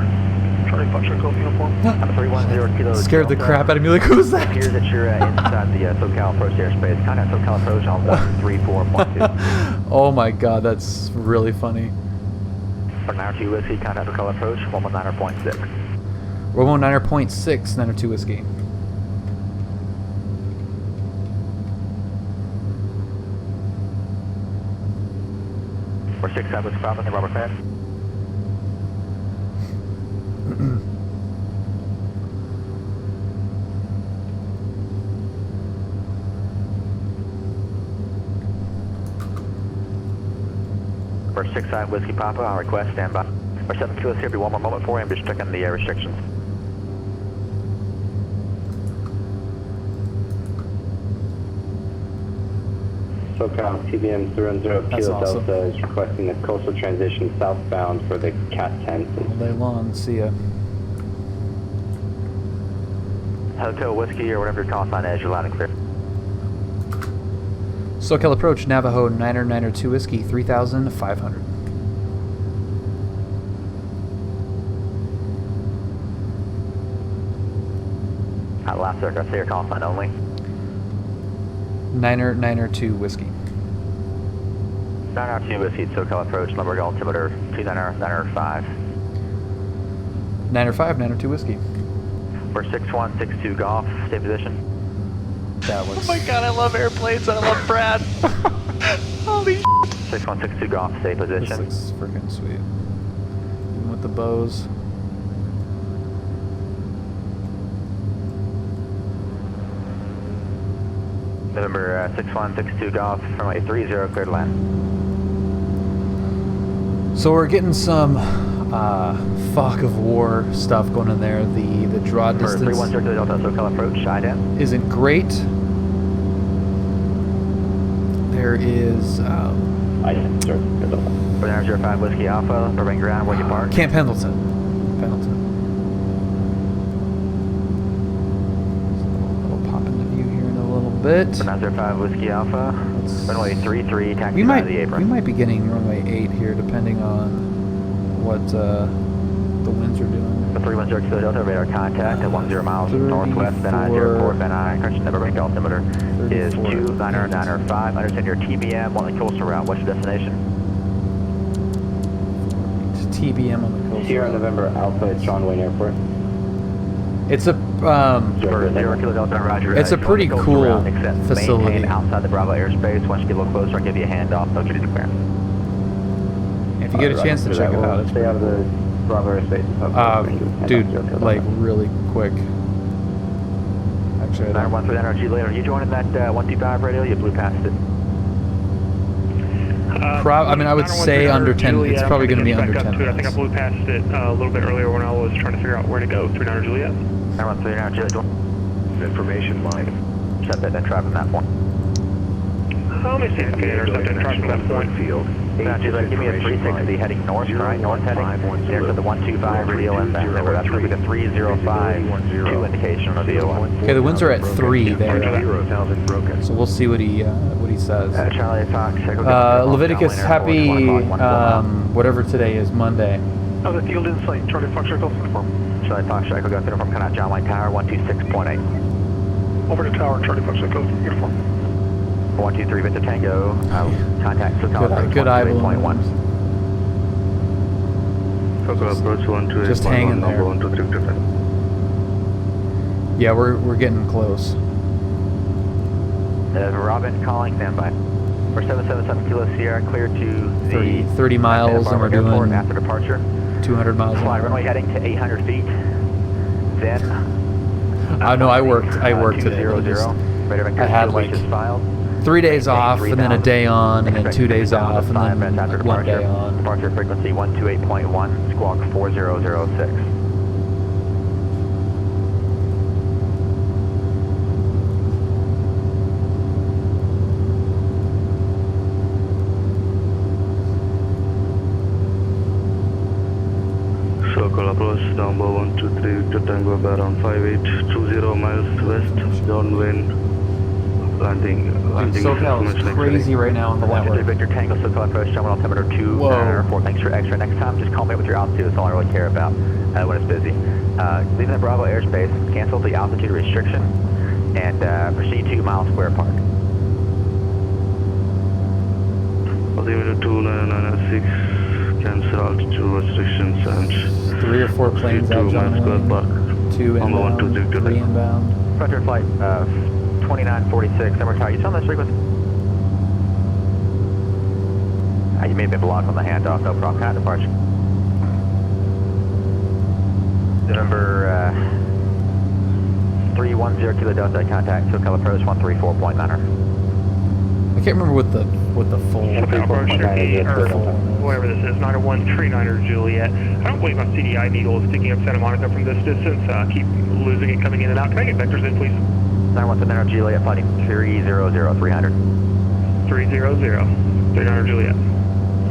Charlie Fox, Sugar Golf uniform. I'm 310 Kilo. Scared the Delta. crap out of me. Like, who's that? It appears that you're inside the SoCal approach airspace. Contact SoCal approach on 134.2. Oh my god, that's really funny. For 902 Whiskey, contact SoCal approach 119.6. 119.6, 902 Whiskey. For 6 Whiskey Papa, and Robert Fast. For 6 Whiskey Papa, I'll request standby. For 7 Kilo Sierra, be one more moment for you. I'm just checking the restrictions. SoCal TBM 310 That's Kilo awesome. Delta is requesting the coastal transition southbound for the CAT 10. All day long. See ya. Hotel Whiskey or whatever your call sign is, you're loud and clear. SoCal approach, Navajo 992 Whiskey, 3,500. Last circle, I say your call sign only. 992 Whiskey. 992 Whiskey, SoCal approach, number altimeter 29095. 905, 902 Whiskey. For 6162 Golf, stay position. That was... Oh my god, I love airplanes and I love Brad. Holy 6162 Golf, stay This position. looks freaking sweet. Even with the bows. November 6162 Golf, runway 30, cleared to land. So we're getting some fog of war stuff going in there. The draw Number distance 310 Delta, SoCal approach, IDEM. isn't great. There is 4905 Whiskey Alpha, Burbank Ground, where you park. Camp Pendleton. Pendleton. I'll pop into view here in a little bit. 4905 Whiskey Alpha, runway 33, taxi We out might of the apron. we might be getting runway 8 here, depending on what the winds are doing. The 310 Kilo Delta, radar contact at 10 miles northwest, Ben I 04, Ben I, correction, the Burbank altimeter is 29095. Understand your TBM on the coastal route. What's your destination? TBM on the coast. Sierra November Alpha at John Wayne Airport. It's a Zero Kilo Delta, roger. It's a pretty Coastal cool route, except facility. maintain outside the Bravo airspace. Once you get a little closer, I'll give you a handoff. No duty clearance. If you get a chance to check it out, it's Stay out of the Bravo airspace. dude, like really quick. Actually, I don't. 913 NRG later. Are you joining that 125 radio? You blew past it. I mean, I would say under 10. It's probably going to be under 10 I think I minutes. blew past it a little bit earlier when I was trying to figure out where to go. 39 Juliet. 913 NRG. Information line. Shut that and traffic map one. Let me see if I can intercept and try from that point. Field. Give me a 360 heading north, right? North heading. There's the 125 radio inbound. Remember, that's going to be the 305 2 indication on the VO1. Okay, the winds are at 3 there, 0,000 broken. so we'll see what he says. Charlie Fox. Leviticus, happy whatever today is, Monday. Oh, the field in sight. Charlie Fox, Echo uniform. Charlie Fox, Echo got uniform coming out John Wayne Tower, 126.8. Over to tower, Charlie Fox, Echo uniform. 123 Victor Tango. Contact SoCal Good eye balloon. 128.1. SoCal approach 128. Just hanging there. 123. Yeah, we're getting close. Robin calling, standby. For 777 Kilo Sierra, clear to the 30 miles, and we're airport doing after departure. 200 miles an Fly hour. runway heading to 800 feet. Then. I know I worked today. but I had like 3 days off, and then a day on, and then 2 days off, and then like 1 day on. Departure frequency 128.1, squawk 4006. SoCal approach number 123 Victor Tango around 5820 miles west, John Wayne. Landing SoCal is crazy right now on the network. Victor Tango, SoCal approach, terminal altimeter 294. Thanks for extra. Next time, just call me with your altitude. That's all I really care about when it's busy. Leaving the Bravo airspace, cancel the altitude restriction, and proceed to Mile Square Park. Altimeter 29906, cancel altitude restrictions and 3 or 4 planes out, John Wayne. 2 inbound, 3 inbound. Frontier flight 2946, number tower. You still on this frequency? You may have been blocked on the handoff, no problem. Kind of departure. November 310 Kilo Delta, contact SoCal approach 134.9er. I can't remember what the full. Approach 38, or whatever this is, 90139er Juliet. I don't believe my CDI needle is picking up Santa Monica from this distance. Keep losing it coming in and out. Can I get vectors in, please? 913 Juliet, flighting 300, 300. 300, 39 Juliet.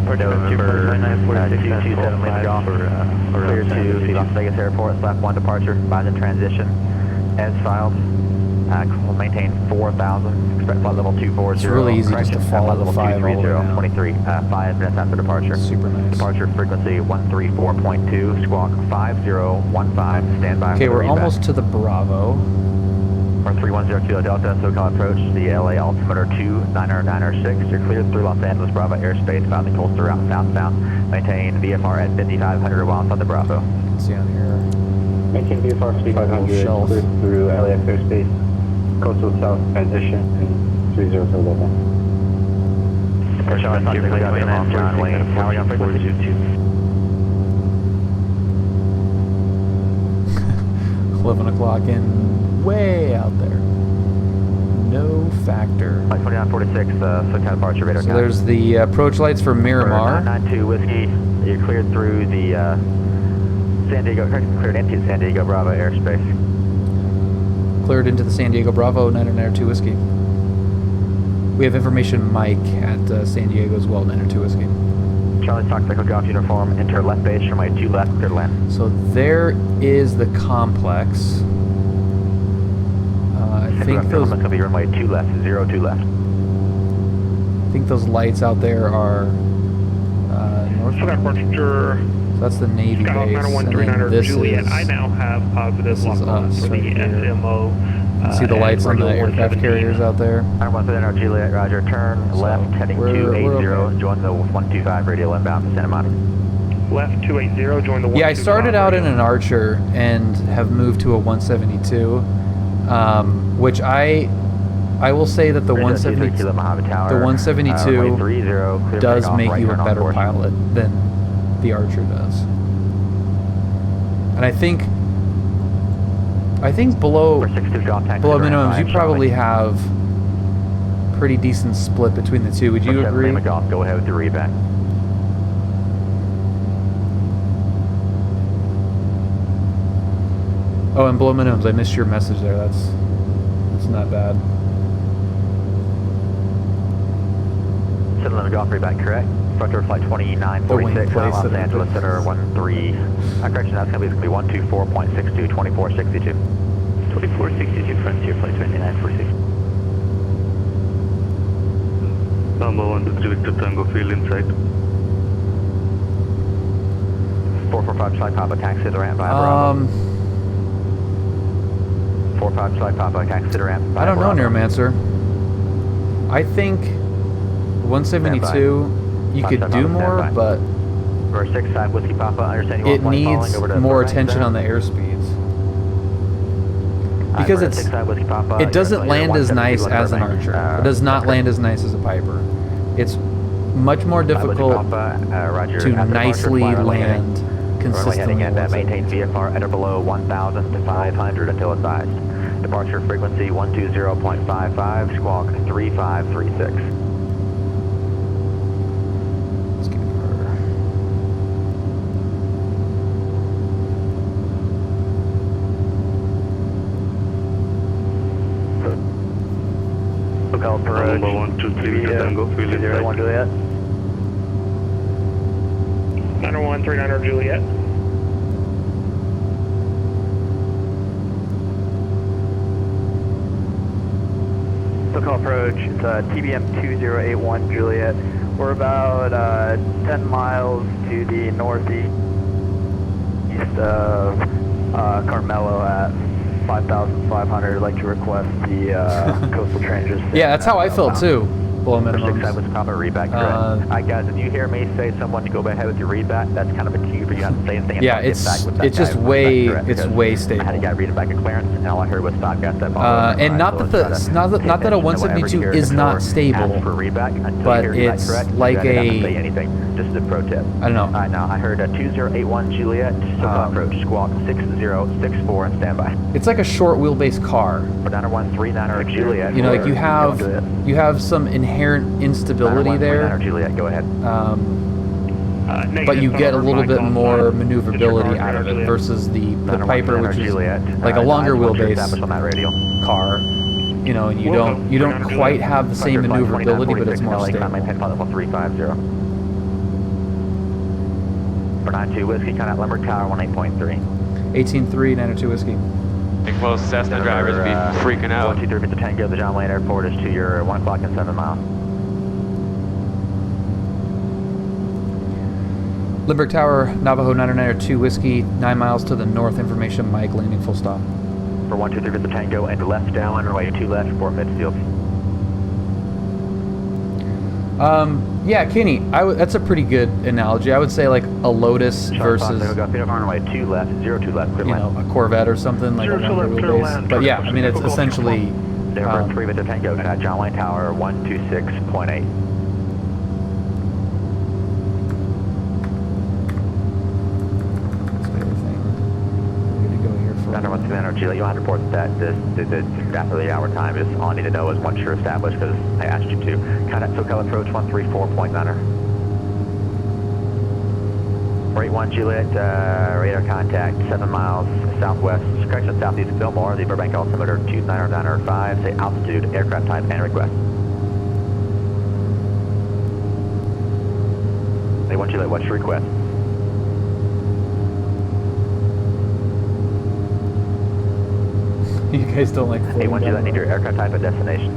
November 227 Lima Golf, clear to the Las Vegas Airport, slap 1 departure, advise in transition, as filed. We'll maintain 4,000, expect flight level 240. It's really easy just to follow the 5 all the way down. 23, 5 minutes after departure. Super nice. Departure frequency 134.2, squawk 5015, standby. Okay, for we're reback. almost to the Bravo. We're 310 Kilo Delta, SoCal approach, the LA altimeter 29096. You're cleared through Los Angeles Bravo airspace, found the coastal route southbound. Maintain VFR at 5,500 while inside the Bravo. See on here. Maintain VFR 5,500, Shelf. clear through LAX airspace, coastal south transition, and 30 Delta. Push on, John Wayne, tower on frequency. 11 o'clock in, way out there. No factor. Flight 2946, SoCal departure radar. So there's the approach lights for Miramar. 992 Whiskey, you're cleared through the San Diego, cleared into San Diego Bravo airspace. Cleared into the San Diego Bravo, 992 Whiskey. We have information Mike at San Diego as well, 902 Whiskey. Charlie Stock Echo Golf uniform, enter left base, runway 2 left, clear to land. So there is the complex. I think those. Going to be runway 2 left, 02 left. I think those lights out there are north. So departure. So that's the Navy Skyhawk base, and then 91300 this Juliet. is. I now have positive This is lock on us for the right here. SMO. See the lights on the regular aircraft 117. carriers out there. 913 Juliet, roger, turn So left, heading we're 280, okay. join the 125 radial inbound to Santa Monica. Left 280, join the 125. Yeah, I started out in an Archer and have moved to a 172, which I will say that the 172 does make you a better pilot than the Archer does. And I think below minimums you probably have pretty decent split between the two. Would you agree? Go ahead with your reback. Oh, and below minimums, I missed your message there. That's not bad. Lima Golf reback, correct? Structure flight 2946, Los Angeles Center 13. Correction, that's going to be 124.62, 2462. 2462, Frontier flight 2946. Number 1 to Victor Tango, field inside. 445 Flight Papa, taxi to the ramp via Bravo. 45 Flight Papa, taxi to the ramp via I don't know, Bravo. Neuromancer. I think 172 you could do more, but Number 65 Whiskey Papa, understand you it want flight needs following over to more Burbank attention there? on the airspeeds. Because it doesn't land as nice as an Archer. It does not land as nice as a Piper. It's much more difficult to nicely land consistently. Maintain VFR at or below 1,000 to 500 until advised. Departure frequency 120.55, squawk 3536. Let's get her. Local approach. Number 1 to Victor Tango, field inside. 01 Juliet. 901, 39 Juliet. Local approach, it's TBM 2081 Juliet. We're about 10 miles to the northeast of Carmelo at 5,500. I'd like to request the coastal changes. Yeah, that's how I felt too. Below minimums. Was proper reback, correct? Guys, if you hear me say someone to go ahead with your readback, that's kind of a cue for you not to say anything. Yeah, it's just way stable. I had a guy read it back at clearance, and all I heard was stop gas that and not that a 172 is not stable, but it's like say anything. Just a pro tip. I don't know. All right, now I heard a 2081 Juliet, approach, squawk 6064 and standby. It's like a short wheelbase car. 90139 Juliet. You know, like you have some inherent instability there. Juliet, go ahead. But you get a little bit more maneuverability out of it versus the Piper, which is like a longer wheelbase car. you know, you don't quite have the same maneuverability, but it's more stable. Maintain flight level 350. For 92 Whiskey, contact Limerick Tower 18.3. 18-3, 902 Whiskey. Stay close, Cessna drivers be freaking out. 123 Victor Tango, the John Wayne Airport is to your 1 o'clock and 7 miles. Limerick Tower, Navajo 902 Whiskey, 9 miles to the north. Information, Mike, landing full stop. For 123 Victor Tango, and left down, runway 2 left, Fort Midfield. Yeah, Kenny, that's a pretty good analogy. I would say like a Lotus versus, runway 2 left, 02 left, clear you know, a Corvette or something, like a longer wheelbase. But yeah, I mean, it's essentially... Number 3 Victor Tango, at John Wayne Tower 126.8. Under 1 Juliet, you'll have to report that after the hour time is all I need to know is once you're established, because I asked you to. Contact SoCal approach 134.9er. 481 Juliet, radar contact 7 miles southwest, correction southeast of Fillmore, the Burbank altimeter 29905, say altitude, aircraft type, and request. 481 Juliet, what's your request? You guys don't like floating. Hey, when you need your aircraft type and destination?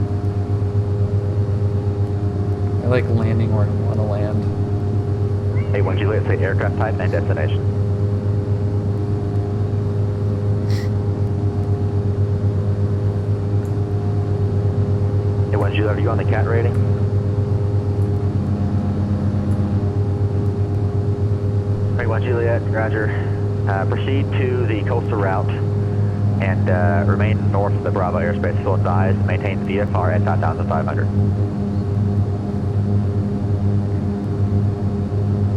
I like landing where I want to land. Hey, when Juliet, say aircraft type and destination. Hey, when Juliet, are you on the CAT rating? Hey, when Juliet, roger. Proceed to the coastal route and remain north of the Bravo airspace. Still advised, maintain VFR at 5,500.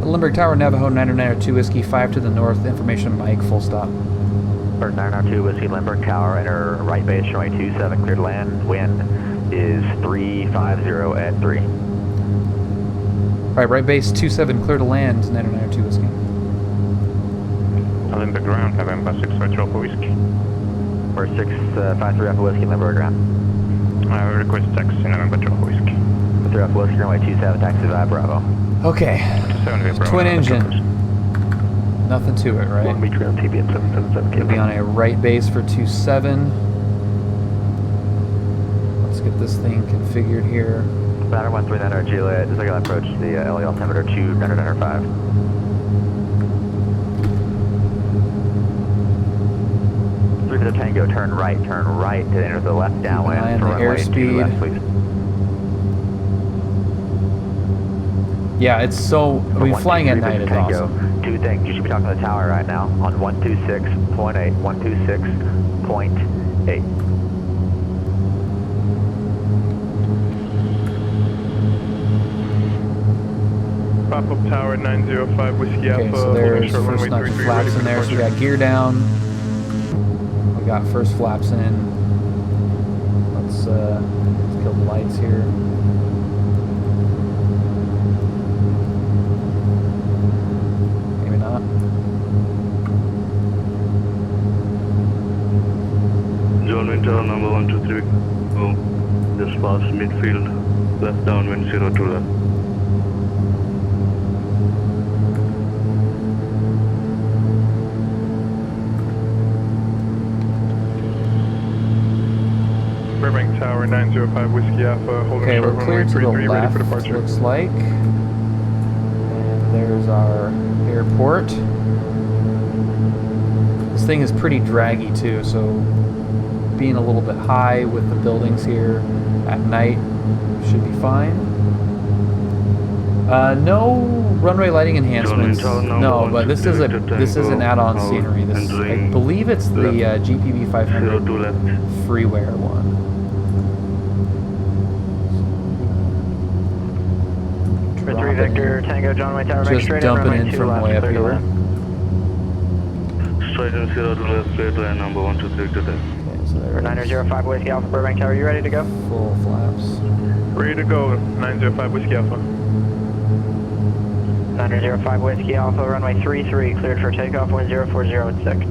Limerick Tower, Navajo 902 Whiskey, 5 to the north. Information, Mike, full stop. For 902 Whiskey, Limerick Tower, enter right base, runway 27, clear to land. Wind is 350 at 3. Alright, right base 27, clear to land, 902 Whiskey. Limerick ground, November 6 Retro for Whiskey. For 653 Alpha Whiskey, Limerick ground. I request taxi, November 2 for Whiskey. 3 Alpha Whiskey, runway 27, taxi via Bravo. Okay. Twin engine. Nothing to it, right? 1 meter on TB at 777 We'll be on a right base for 27. Let's get this thing configured here. Ladder 139 Juliet, just like I approach the LA altimeter 29905. For the Tango, turn right to enter the left downwind. Keep an eye on the airspeed. Left, please. Yeah, it's so, I mean, flying at night is Tango, awesome. 2 things, you should be talking to the tower right now on 126.8, 126.8. Pop-up tower 905 Whiskey Okay, Alpha. so there's first notch of flaps in there, so we got gear down. We got first flaps in. Let's kill the lights here. Maybe not. John Wayne Tower number 123. Go just past midfield. Left downwind 02 left. Burbank Tower 905 Whiskey Alpha. Holding Okay, short we're clear runway to the 33, ready left, for departure. looks like. And there's our airport. This thing is pretty draggy too, so being a little bit high with the buildings here at night should be fine. No runway lighting enhancements. No, but this is an add-on scenery. This, I believe it's the GPB 500 freeware one. 3 Victor Tango, John Wayne Tower, just dumping in from way up here. Straight and 02 left, clear to land number 123 to left. For 905 Whiskey Alpha, Burbank Tower, you ready to go? Full flaps. Ready to go, 905 Whiskey Alpha. 905 Whiskey Alpha, runway 33, cleared for takeoff, wind 040 at 6.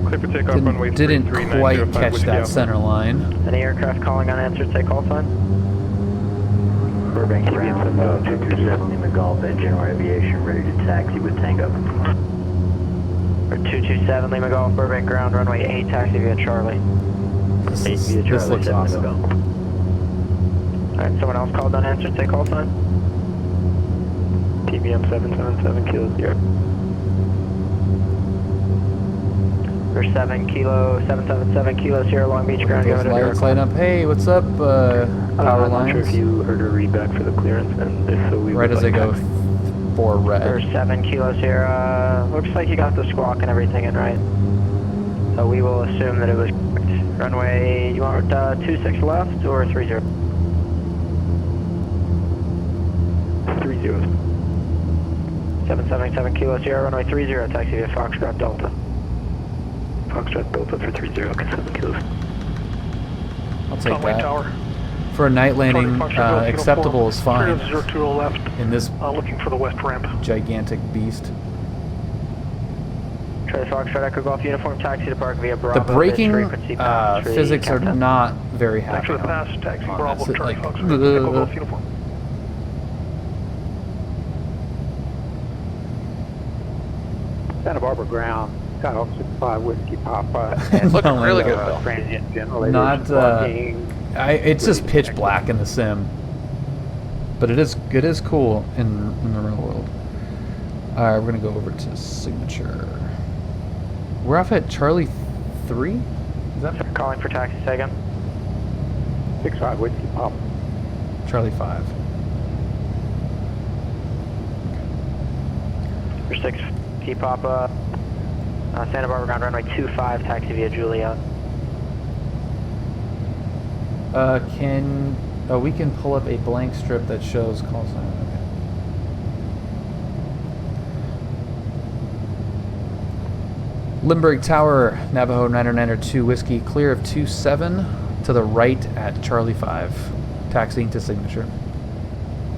Clear for takeoff, runway Didn't 33, quite 905 catch Whiskey that Alpha. center line. Any aircraft calling unanswered, say call sign. Burbank ground, 227 Lima Golf at General Aviation, ready to taxi with Tango. Or 227 Lima Golf, Burbank ground, runway 8, taxi via Charlie. This looks awesome. Alright, someone else called unanswered, say call sign. TBM 777 Kilo 0. For 7 Kilo, 777 Kilo Sierra Long Beach ground, Those lights light up. Hey, what's up, power I'm not lines? sure if you heard a read back for the clearance, and if so, we Right would as I like go that. for For red. 7 Kilo Sierra, looks like you got the squawk and everything in right. So we will assume that it was correct. Runway, you want 26 left or 30? 30. 777 Kilo Sierra, runway 30, taxi via Foxtrot Delta. Foxtrot Delta for 30, okay, 7 kilos. I'll take Runway that. tower. For a night landing, Foxtrot acceptable is fine. 302 left. In this Looking for the west ramp. gigantic beast. Charlie Foxtrot Echo Golf Uniform, taxi to park via Bravo. The braking frequency pass, physics are Captain. not very happy. Thanks for the pass, taxi on Bravo, this. Charlie Like, Foxtrot Echo Golf Uniform. Santa Barbara ground, Kyle 65 Whiskey Papa. Looking really good, Bill. Transient generators, Not, parking. it's just pitch black in the sim, but it is cool in the real world. All right, we're gonna go over to signature. We're off at Charlie 3. Is that Calling for taxi, say again. 65 Whiskey Papa. Charlie 5? For 6 Key Papa, Santa Barbara ground, runway 25, taxi via Juliet. We can pull up a blank strip that shows call sign. Okay. Limburg Tower, Navajo 992 Whiskey, clear of 27 to the right at Charlie 5, taxiing to signature.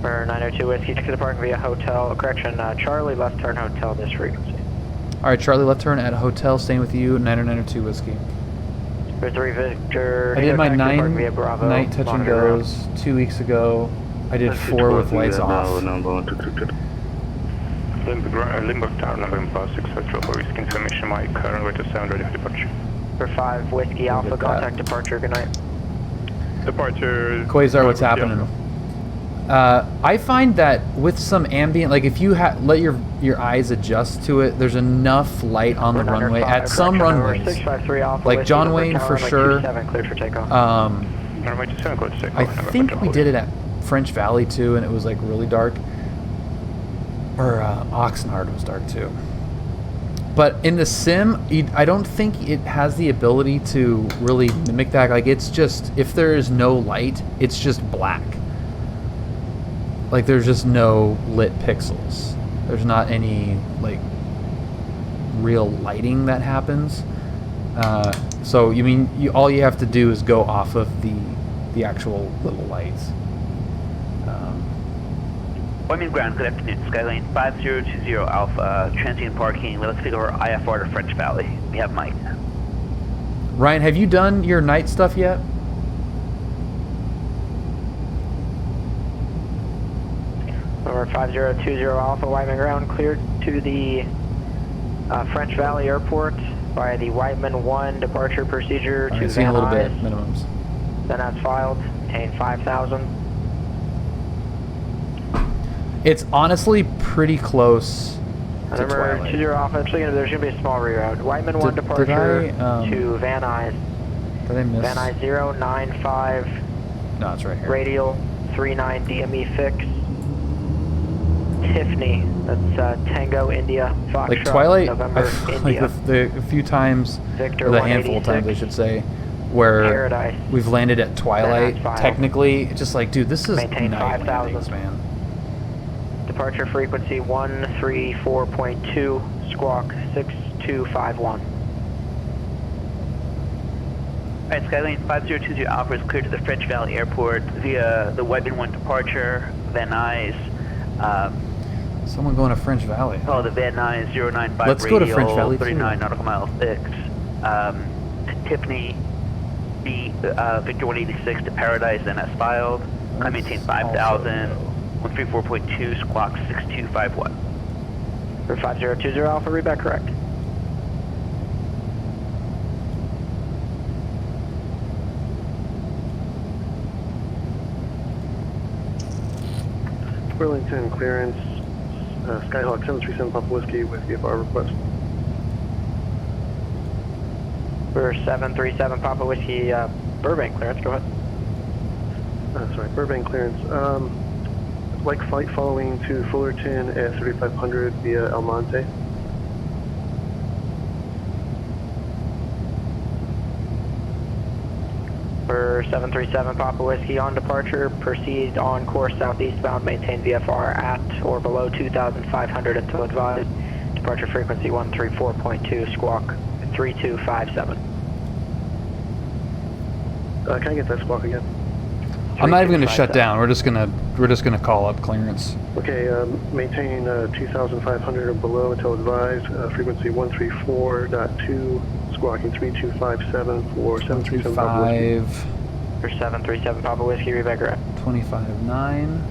For 902 Whiskey, taxi to park via hotel, Charlie left turn hotel this frequency. All right, Charlie left turn at hotel, staying with you, 992 Whiskey. For 3 Victor, I did my taxi to park 9 via Bravo, night touch and monitor goes 2 weeks ago. I did 4 with lights off. Limburg Tower, November 6 Central for Whiskey Information, my current weight is 7 ready for departure. For 5 Whiskey Alpha, at that. contact departure, good night. Departure. Quasar, what's happening? I find that with some ambient, like if you let your eyes adjust to it, there's enough light on the runway at some runways. 653 Alpha, Like Whiskey, John Limburg Wayne Tower, for runway sure. 27, cleared for takeoff. Runway 27, cleared to take I off. think we did it at French Valley too, and it was like really dark. Or Oxnard was dark too. But in the sim, I don't think it has the ability to really mimic that. Like it's just, if there is no light, it's just black. Like there's just no lit pixels. There's not any like real lighting that happens. So you mean all you have to do is go off of the actual little lights. Wyoming ground, good afternoon. Skyline 5020 Alpha, transient parking. Let's take over IFR to French Valley. We have Mike. Ryan, have you done your night stuff yet? Over 5020 Alpha, Whiteman ground, cleared to the French Valley Airport by the Whiteman 1 departure procedure to Alright, seeing a Van little bit Nuys. minimums. Then that's filed, contain 5,000. It's honestly pretty close to Number Twilight. 20 Alpha, actually there's going to be a small reroute. Whiteman 1 Did departure I, to Van Nuys. Did I miss? Van Nuys 095, No, it's right here. radial 39 DME fix. Tiffany, that's Tango India, Foxtrot, Like Twilight, November, like India. the few times, Victor or the handful of times I 186. should say, where Paradise. we've landed at Twilight, Then that's filed. technically, it's just like, dude, this is Maintain night 5,000. landings, man. Departure frequency 134.2, squawk 6251. Alright, Skyline 5020 Alpha is cleared to the French Valley Airport via the Wyoming 1 departure, Van Nuys. Someone going to French Valley. Oh, the Van Nuys 095 Let's go to radial, French Valley, 39 too. nautical mile fix. Tiffany B, Victor 186 to Paradise and as filed. Climb maintain 5,000, 134.2, squawk 6251. For 5020 Alpha, read back correct. Burlington clearance, Skyhawk 737 Papa Whiskey with VFR request. For 737 Papa Whiskey, Burbank clearance, go ahead. Sorry, Burbank clearance. Like flight following to Fullerton at 3500 via El Monte. For 737 Papa Whiskey on departure, proceed on course southeastbound, maintain VFR at or below 2,500 until advised. Departure frequency 134.2, squawk 3257. Can I get that squawk again? I'm not even going to shut down. We're just gonna call up clearance. Okay, maintain 2,500 or below until advised. Frequency 134.2, squawking 3257 for 737 Papa Whiskey. 5. For 737 Papa Whiskey, read back correct. 25-9.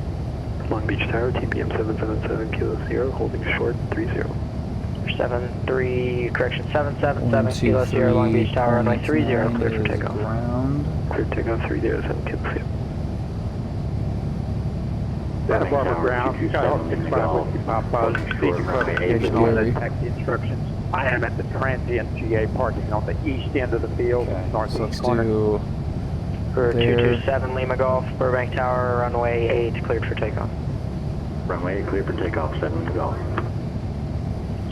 Long Beach Tower, TPM 777 Kilo Sierra, holding short 30. For 777 Kilo Sierra, Long Beach Tower, runway 30, cleared for takeoff. Ground. Cleared takeoff 307 Kilo Sierra. Santa Barbara ground, Skyhawk 65 Whiskey Papa, seeking clarification on the taxi instructions. I am at the transient GA parking on the east end of the field, Okay, so northeast let's corner. do For there. 227 Lima Golf, Burbank Tower, runway 8, cleared for takeoff. Runway 8 clear for takeoff, 7 to go.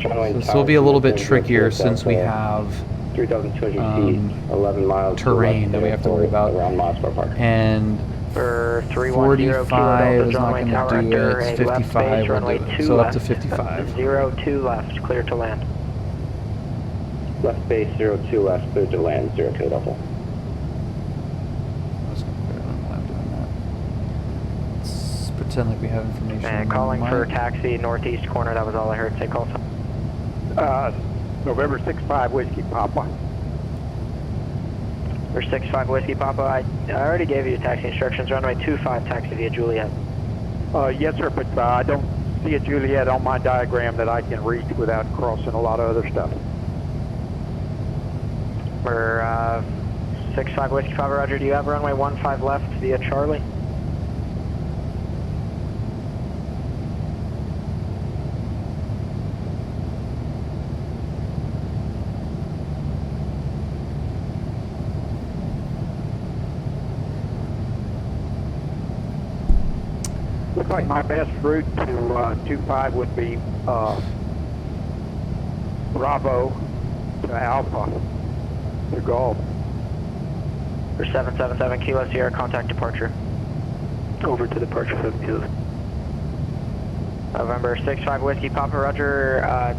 So this will be a little bit trickier since we have 3,200 feet, 11 miles terrain that we have to worry about. Around Moscow Park. And For 45 is not going to do it. It's 55 will do it. So up to 55. 02 left, clear to land. Left base 02 left, clear to land, 02 double. Let's pretend like we have information. And calling for taxi, northeast corner, that was all I heard. Say call sign. November 65 Whiskey Papa. For 65 Whiskey Papa, I already gave you taxi instructions. Runway 25 taxi via Juliet. Yes sir, but I don't see a Juliet on my diagram that I can reach without crossing a lot of other stuff. For 65 Whiskey Papa, Roger, do you have runway 15 left via Charlie? Looks like my best route to 25 would be Bravo to Alpha to Golf. For 777 Kilo Sierra, contact departure. Over to departure 7 Kilos. November 65 Whiskey Papa, Roger. I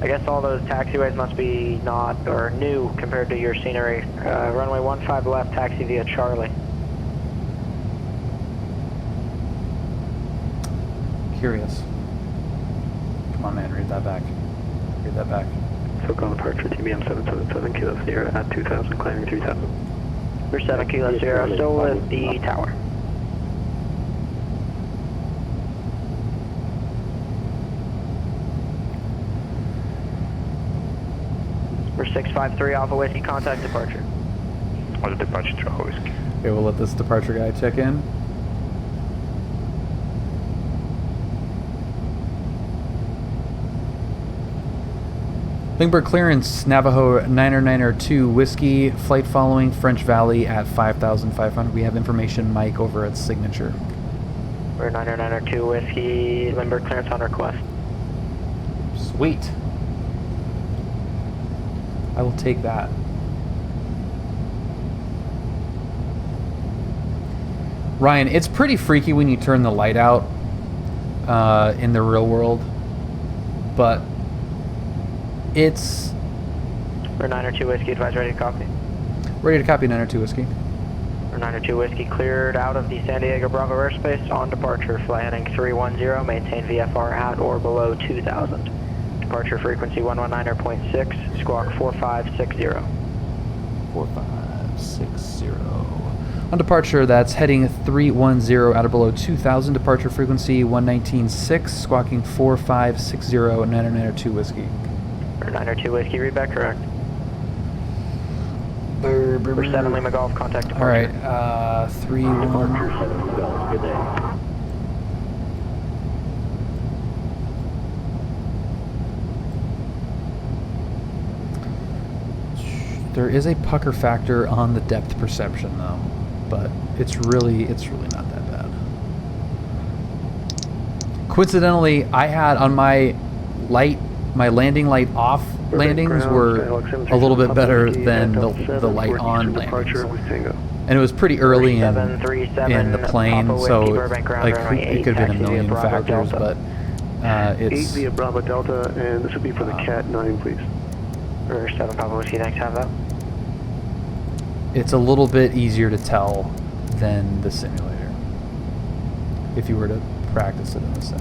guess all those taxiways must be not, or new compared to your scenery. Runway 15 left, taxi via Charlie. Curious. Come on, man, read that back. Read that back. SoCal departure, TBM 777 Kilo Sierra at 2,000, climbing 3,000. For 7 Kilo Sierra, still with the tower. For 653 Alpha Whiskey, contact departure. On the departure to Alpha Whiskey. Okay, we'll let this departure guy check in. Lindbergh clearance, Navajo 992 Whiskey, flight following French Valley at 5,500. We have information, Mike, over at Signature. For 992 Whiskey, Lindbergh clearance on request. Sweet. I will take that. Ryan, it's pretty freaky when you turn the light out in the real world, but it's... For 902 Whiskey, advise ready to copy. Ready to copy, 902 Whiskey. For 902 Whiskey, cleared out of the San Diego Bravo airspace on departure. Fly heading 310, maintain VFR at or below 2,000. departure frequency 119.6, squawk 4560. 4560. On departure, that's heading 310 out of below 2000, departure frequency 119.6, squawking 4560, 902 Whiskey. For 902 Whiskey, read back correct. Brr, brr, For brr. 7 Lima Golf, contact departure. Alright, 3-1. Good day. There is a pucker factor on the depth perception though, but it's really not that bad. Coincidentally, I had on my landing light off landings were a little bit better than the light on landings. And it was pretty early in the plane, so like it could have been a million factors, but it's 8 via Bravo Delta, and this would be for the Cat 9, please. For 7 Papa Whiskey, thanks, have that. it's a little bit easier to tell than the simulator if you were to practice it in the sim.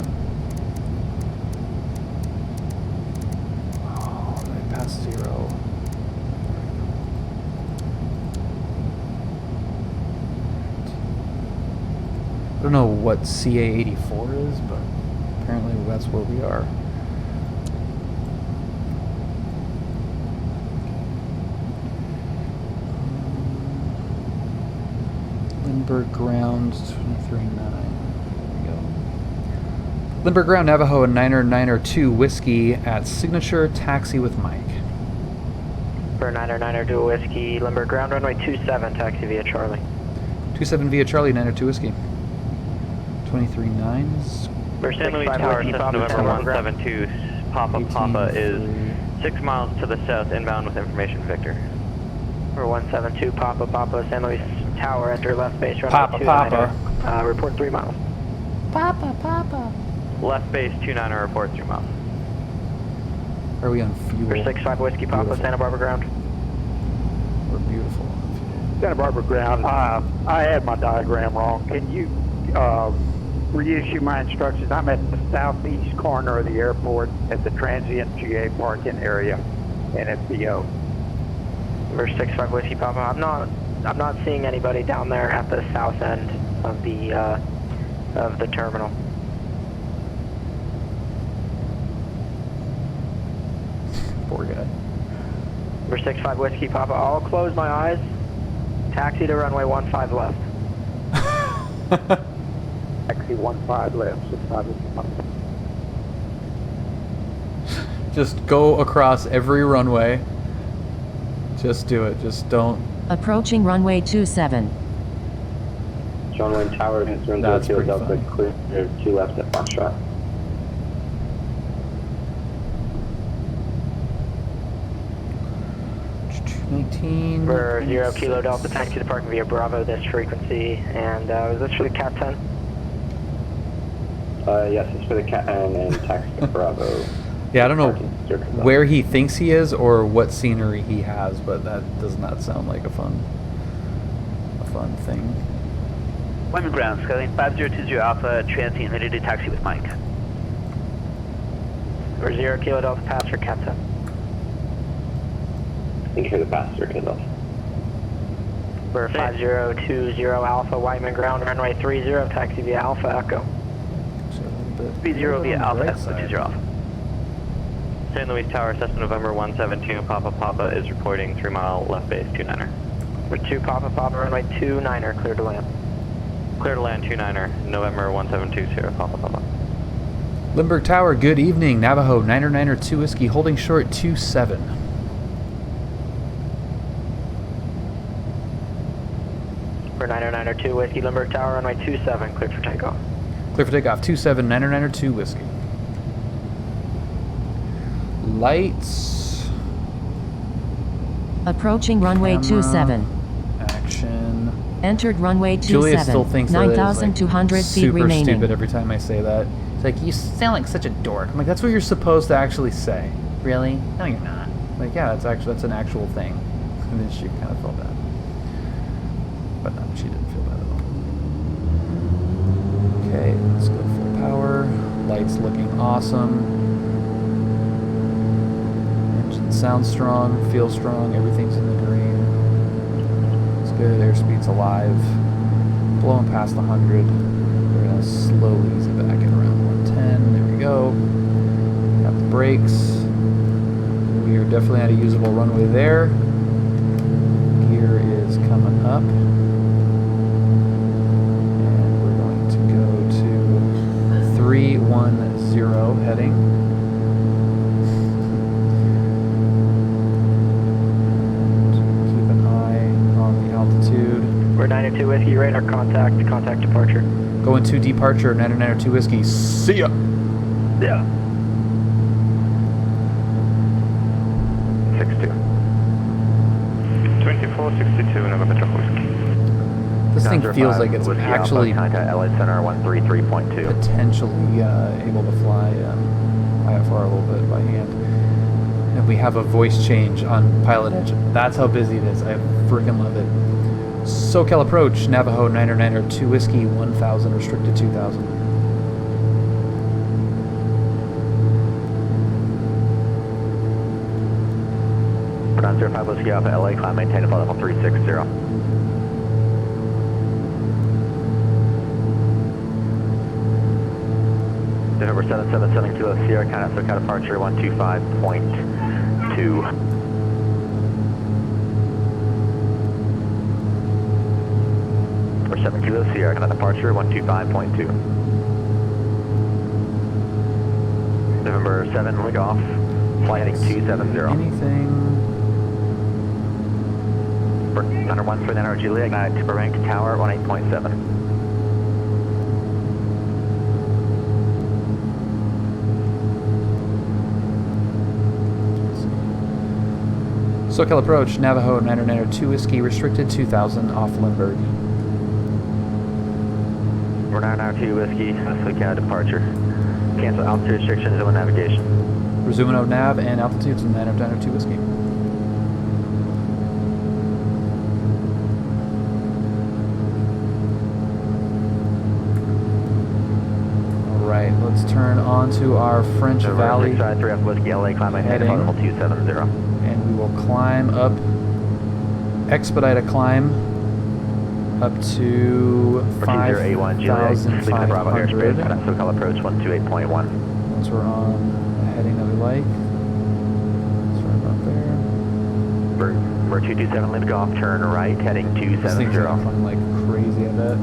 Oh, I passed 0. I don't know what CA84 is, but apparently that's where we are. Lindbergh Ground 23.9. There we go. Lindbergh Ground, Navajo, and 902 Whiskey at signature taxi with Mike. For 902 Whiskey, Lindbergh Ground, runway 27, taxi via Charlie. 27 via Charlie, 902 Whiskey. 23.9s. For San Luis Tower, Cessna November 172, Papa is 6 miles to the south, inbound with information, Victor. For 172, Papa, San Luis Tower, enter left base, runway 29. Report 3 miles. Papa. Left base 29, report 3 miles. Are we on fuel? For 65 Whiskey, Papa, Beautiful. Santa Barbara Ground. We're beautiful on fuel. Santa Barbara Ground, I had my diagram wrong. Can you reissue my instructions? I'm at the southeast corner of the airport at the transient GA parking area in FBO. For 65 Whiskey, Papa, I'm not seeing anybody down there at the south end of the terminal. Poor guy. For 65 Whiskey, Papa, I'll close my eyes. Taxi to runway 15 left. Taxi 15 left, 65 Whiskey, Papa. Just go across every runway. Just do it. Just don't. Approaching runway 27. John Wayne Tower, concerns That's Kilo pretty Delta, clear 2 left at Foxtrot. For 0 Kilo Delta, taxi to parking via Bravo, this frequency, and was this for the Cat 10? Yes, it's for the Cat and taxi to Bravo. Yeah, I don't know where he thinks he is or what scenery he has, but that does not sound like a fun thing. Wyman Ground, Skyline 5020 Alpha, transient ready to taxi with Mike. For 0 Kilo Delta, pass for Cat 10. I think you're the passenger, Kilo. For 5020 Alpha, Wyman Ground, runway 30, taxi via Alpha Echo. 30 via Alpha, which is your Alpha. San Luis Tower, Cessna November 172, Papa is reporting 3 mile left base 29er. For 2 Papa, runway 29er, clear to land. Clear to land 29er, November 1720, Papa. Lindbergh Tower, good evening. Navajo, 902 Whiskey, holding short 27. For 902 Whiskey, Lindbergh Tower, runway 27, cleared for takeoff. Clear for takeoff, 27, 902 Whiskey. Lights. Approaching runway Camera. 27. Action. Entered runway 27. Julia still thinks that is, 9,200 feet super remaining. stupid every time I say that. It's like, you sound like such a dork. I'm like, that's what you're supposed to actually say. Really? No, you're not. Like, yeah, that's an actual thing. And then she kind of felt bad. But no, she didn't feel bad at all. 'Kay. Okay, let's go full power. Lights looking awesome. 902 Whiskey, 27, 902 Whiskey. Lights. 9,200 feet remaining. Julia still thinks that is super stupid every time I say that. It's like, you sound like such a dork. I'm like, that's what you're supposed to actually say. Really? No, you're not. Like, yeah, that's an actual thing. And then she kind of felt bad at all. But no, she didn't feel bad at all. sounds strong, feels strong, everything's in the green. It's good, airspeed's alive. Blowing past 100. We're gonna slowly ease it back at around 110. There we go. Got the brakes. We are definitely at a usable runway there. Gear is coming up. And we're going to go to 310 heading. Keep an eye on the altitude. We're 902 Whiskey, radar contact departure. Going to departure, 902 Whiskey. See ya! Yeah. 62. 2462, November Whiskey. This thing feels like it's actually Contact LA Center 133.2. potentially able to fly IFR a little bit by hand. And we have a voice change on PilotEdge. That's how busy it is. I freaking love it. SoCal approach, Navajo 902 Whiskey, 1000, restricted 2000. Ground 05 Whiskey Alpha LA, climb maintain above level 360. November 777 Kilo Sierra, kind of SoCal departure 125.2. Or 7 Kilo Sierra, kind of departure 125.2. November 7, leg off, flight heading 270. Anything? Thunder 139 Juliet, ignite to Burbank Tower 18.7. SoCal approach, Navajo 902 Whiskey, restricted 2000, off Lindbergh. We're 992 Whiskey, SoCal departure. Cancel altitude restrictions and navigation. Resuming of nav and altitudes in 902 Whiskey. Alright, let's turn on to our French Valley Side 3 Whiskey LA, climb maintain heading. level 270. And we will climb up, expedite a climb up to 5,500. Bravo airspace, SoCal approach 128.1. Once we're on the heading that we like. Sorry about there. We're 227, leave go off, turn right, heading This thing's 270. flying like crazy, I bet.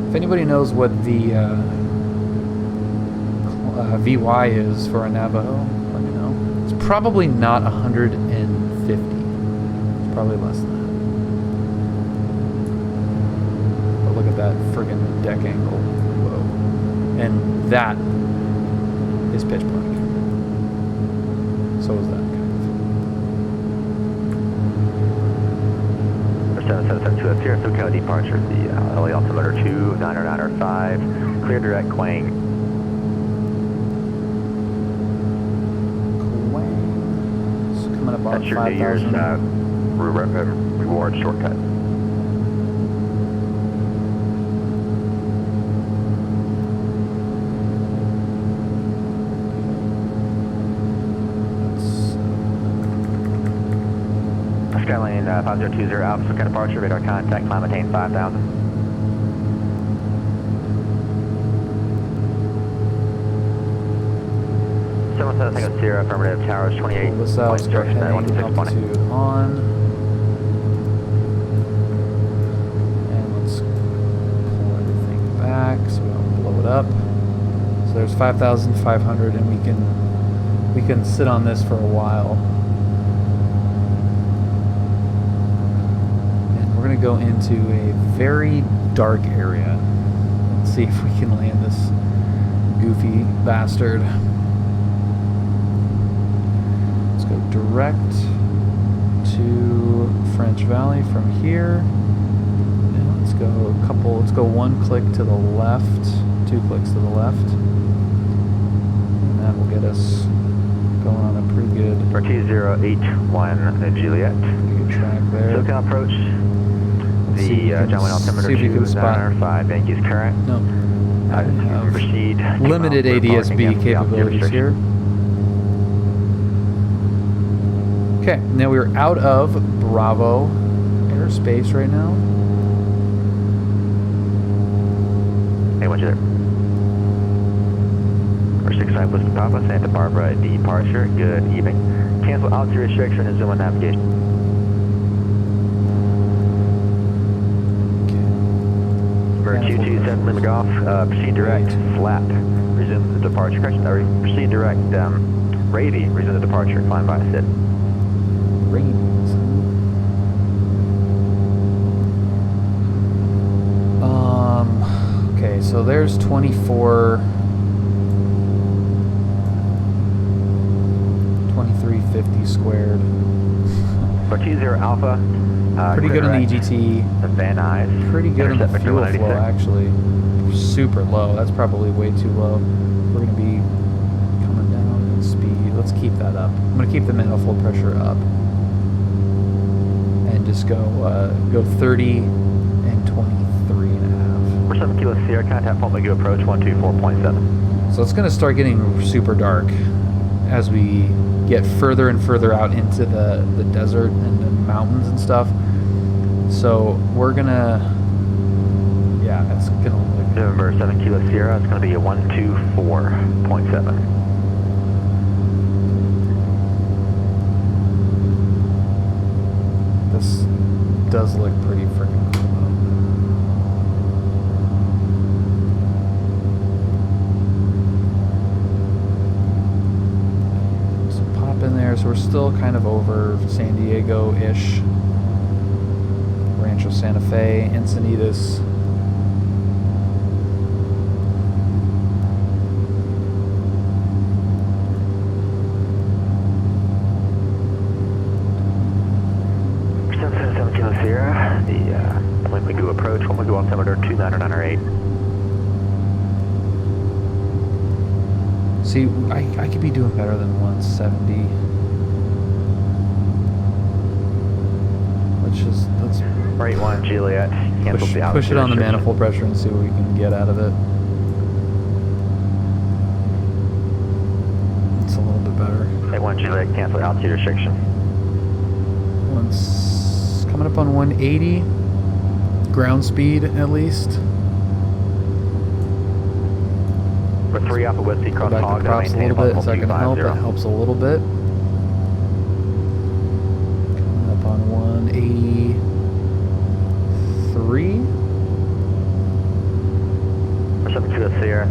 If anybody knows what the VY is for a Navajo, let me know. It's probably not 150. It's probably less than that. But look at that friggin' deck angle. Whoa. And that is pitch black. So is that. 777 here, SoCal departure, the LA altimeter 2, 90905, clear direct Quang. So coming up on That's your New Year's 5,000. reward shortcut. Skylane 5020 Alpha, SoCal departure, radar contact, climb maintain 5,000. Tango Sierra, affirmative, towers 28. Pull this out, start heading altitude on. And let's pull everything back so we don't blow it up. So there's 5,500 and we can sit on this for a while. We're going to go into a very dark area and see if we can land this goofy bastard. Let's go direct to French Valley from here. And let's go one click to the left, 2 clicks to the left. And that will get us going on a pretty good... For 2081 Juliet. Good track there. SoCal approach. The John Wayne altimeter see if you can spot. 295 Yankees current. No. have proceed. limited ADS-B capabilities here. Okay, now we're out of Bravo airspace right now. Hey, watch there. We're 65 Whiskey Papa, Santa Barbara departure. Good evening. Cancel altitude restriction and zoom on navigation. Number 227 Lima Golf, proceed direct, flat. Resume the departure. Correction, proceed direct, Ravy, resume the departure. Climb by Sid. Okay, so there's 2350 squared. For 20 Alpha. Pretty good on the EGT. Van Nuys. Pretty good on the fuel flow, actually. Super low. That's probably way too low. We're going to be coming down in speed. Let's keep that up. I'm going to keep the manifold pressure up. And just go 30 and 23 and a half. We're 7 Kilo Sierra, contact point Magoo approach 124.7. So it's going to start getting super dark as we get further and further out into the desert and the mountains and stuff. So we're going to, yeah, it's going to look. November 7 Kilo Sierra, it's going to be a 124.7. This does look pretty freaking cool. So pop in there. So we're still kind of over San Diego-ish. Rancho Santa Fe, Encinitas. Sierra, the Point Magoo approach, Point Magoo altimeter 29908. See, I could be doing better than 170. Let's Right 1 Juliet, cancel the altitude. push it on the manifold pressure and see what we can get out of it. It's a little bit better. Right 1 Juliet, cancel altitude restriction. Coming up on 180 ground speed at least. For 3 Alpha Whiskey, cross Back hog, the props a little bit. Is that going to help? That helps a little bit. Coming up on 183. For 7 Kilo Sierra,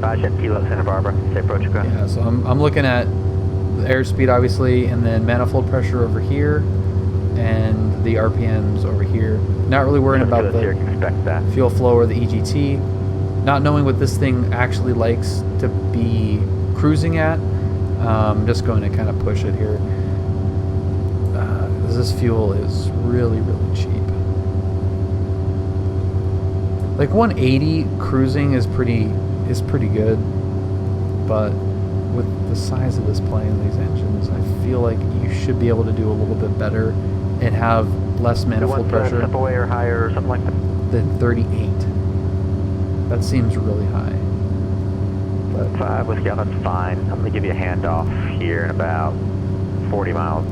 5 Kilo Santa Barbara, safe approach. Yeah, so I'm looking at the airspeed obviously, and then manifold pressure over here. And the RPMs over here. Not really worrying about the fuel flow or the EGT. Not knowing what this thing actually likes to be cruising at. I'm just going to kind of push it here. This fuel is really, really cheap. Like 180 cruising is pretty good, but with the size of this plane, these engines, I feel like you should be able to do a little bit better and have less manifold pressure away or higher or something like that than 38. That seems really high. But 5 Whiskey, that's fine. I'm going to give you a handoff here in about 40 miles.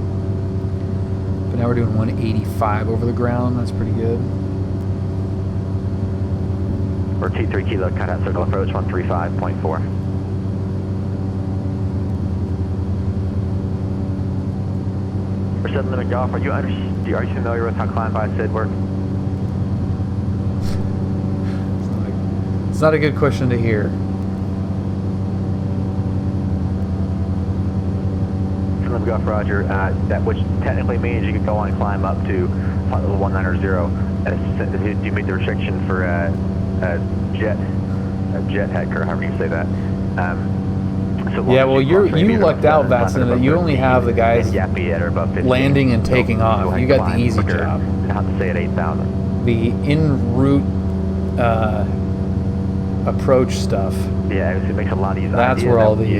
But now we're doing 185 over the ground. That's pretty good. We're 23 Kilo, contact circle approach 135.4. For 7 Limit Golf, are you familiar with how climb by Sid works? It's not a good question to hear. 7 Limit Golf, Roger. That which technically means you can go on and climb up to 190. Do you meet the restriction for jet head curve, however you say that? Yeah, well, you lucked out, Vatson, that you only have the guys landing and taking off. You got the easy job. How to say at 8,000. The en route approach stuff. Yeah, it makes a lot easier. That's where all the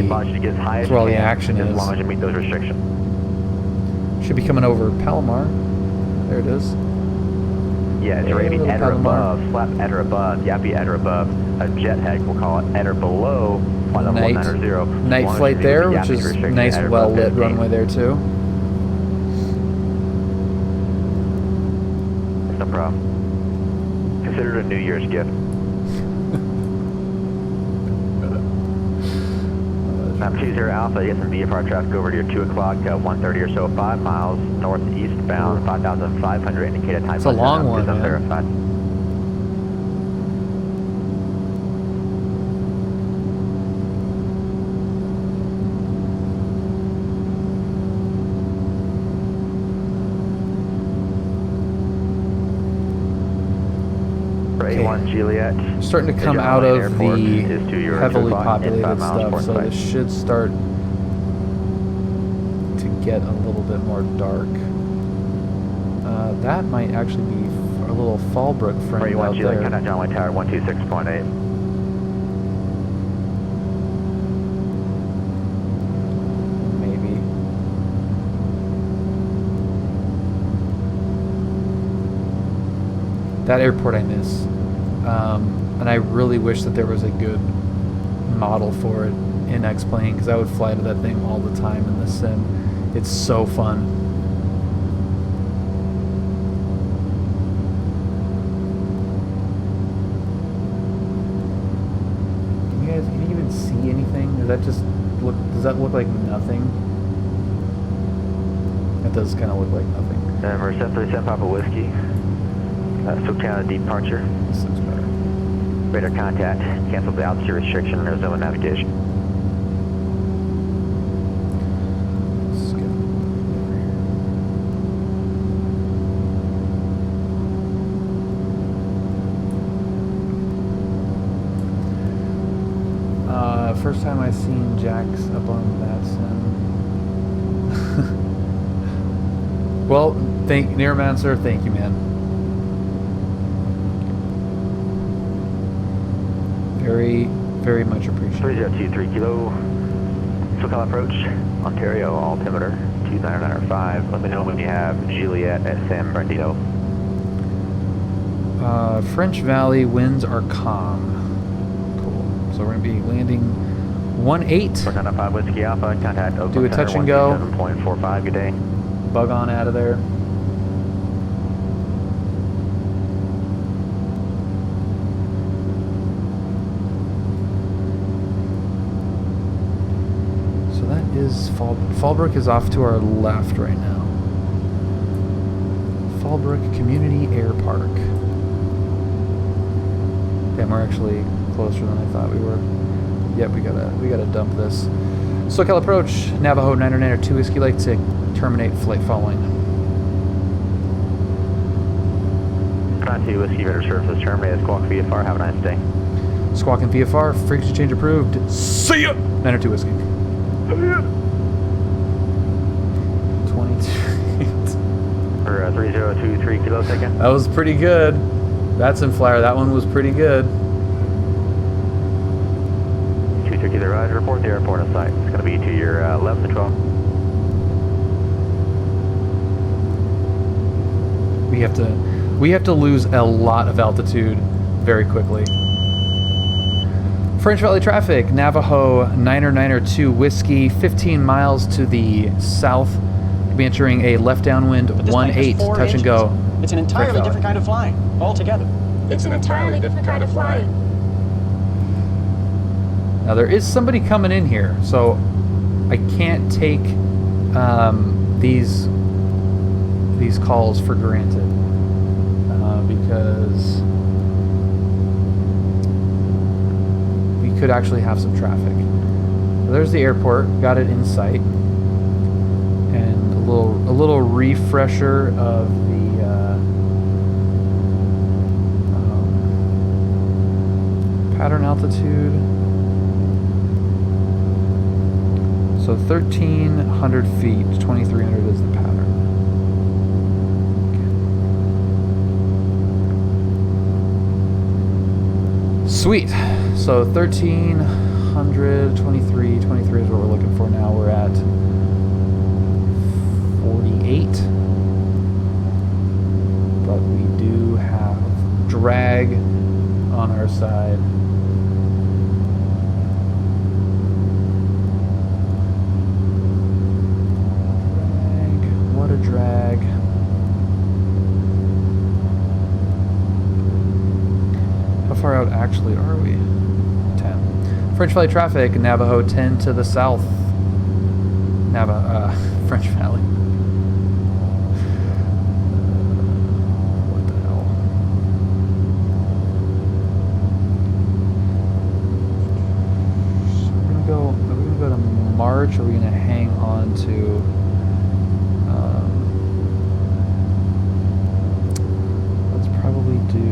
action is. As long as you meet those restrictions. Should be coming over Palomar. There it is. Yeah, it's rated at or above, flap at or above, yappy at or above. A jet head, we'll call it at or below, flight level 190. Night flight there, which is nice, well lit runway there too. No problem. Consider it a New Year's gift. Map 20 Alpha, yes, and VFR traffic over to your 2 o'clock, 130 or so, 5 miles northeastbound, 5,500 indicated time. It's a long one, man. Verified. Okay. A1 Juliet. Starting to come out of the heavily populated stuff, so this should start to get a little bit more dark. That might actually be a little Fallbrook friend out Juliet, there. contact John Wayne Tower 126.8. Maybe. That airport I miss. And I really wish that there was a good model for it in X-Plane, because I would fly to that thing all the time in the sim. It's so fun. Can you even see anything? Does that look like nothing? That does kind of look like nothing. Denver 737 Papa Whiskey. Still count departure. This looks better. Radar contact. Cancel the altitude restriction. Arizona navigation. First time I seen Jax up on that sim. Well, Neuromancer, thank you, man. Very, very much appreciated. 3023 Kilo. SoCal approach. Ontario altimeter 29905. Let me know when you have Juliet at San Bernardino. French Valley winds are calm. Cool. So we're going to be landing 1-8. 495 Whiskey Alpha. Contact Oakland Do a touch and go. 7.45. Good day. Bug on out of there. So that is Fallbrook is off to our left right now. Fallbrook Community Air Park. Damn, we're actually closer than I thought we were. Yep, we gotta dump this. SoCal approach, Navajo 992 Whiskey Lake to terminate flight following. 92 Whiskey Radar Surface terminated. Squawk VFR. Have a nice day. Squawk and VFR, frequency change approved. See ya! 902 Whiskey. 22. For 3023 Kilo second. That was pretty good. That's in flyer. That one was pretty good. 230 the rise. Report the airport on site. It's going to be to your 11 to 12. We have to lose a lot of altitude very quickly. French Valley traffic, Navajo 992 Whiskey, 15 miles to the south. We'll be entering a left downwind 1-8, touch and go. It's an entirely different kind of flying, altogether. It's an entirely different kind of flying. Now there is somebody coming in here, so I can't take these calls for granted because we could actually have some traffic. So there's the airport, got it in sight, and a little refresher of the pattern altitude. So 1,300 feet, 2,300 is the pattern. Sweet. So 1,300, 23 is what we're looking for now. We're at 48. But we do have drag on our side. Drag, what a drag. How far out actually are we? 10. French Valley traffic, Navajo 10 to the south. French Valley. What the hell? So we're gonna go to March, or are we gonna hang on to let's probably do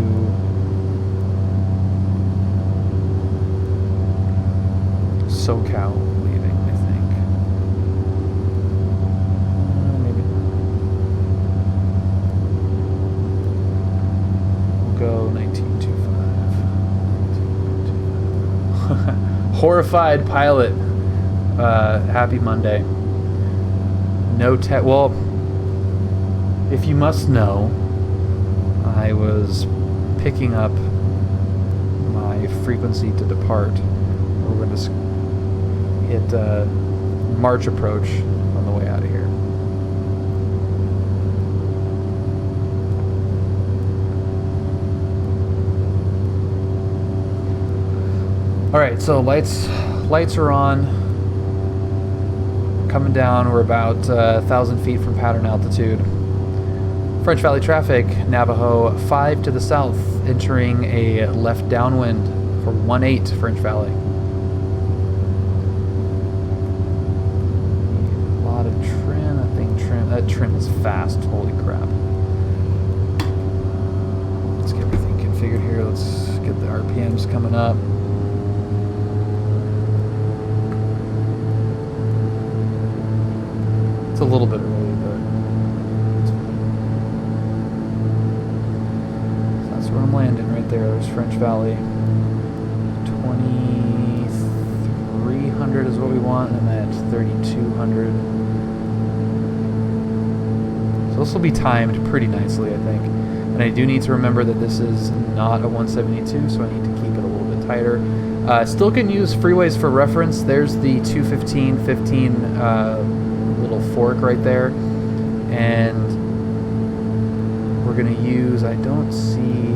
SoCal leaving, I think. Maybe we'll go 1925. Horrified pilot. Happy Monday. No well, if you must know, I was picking up my frequency to depart. We're going to hit March approach on the way out of here. All right, so lights are on. Coming down, we're about 1,000 feet from pattern altitude. French Valley traffic, Navajo 5 to the south, entering a left downwind for 18 French Valley. A lot of trim, that trim is fast, holy crap. Let's get everything configured here, let's get the RPMs coming up. It's a little bit early, but it's fine. So that's where I'm landing right there. There's French Valley. 2,300 is what we want, and that's 3,200. So this will be timed pretty nicely, I think. And I do need to remember that this is not a 172, so I need to keep it a little bit tighter. Still can use freeways for reference. There's the 215 little fork right there, and we're gonna use, I don't see,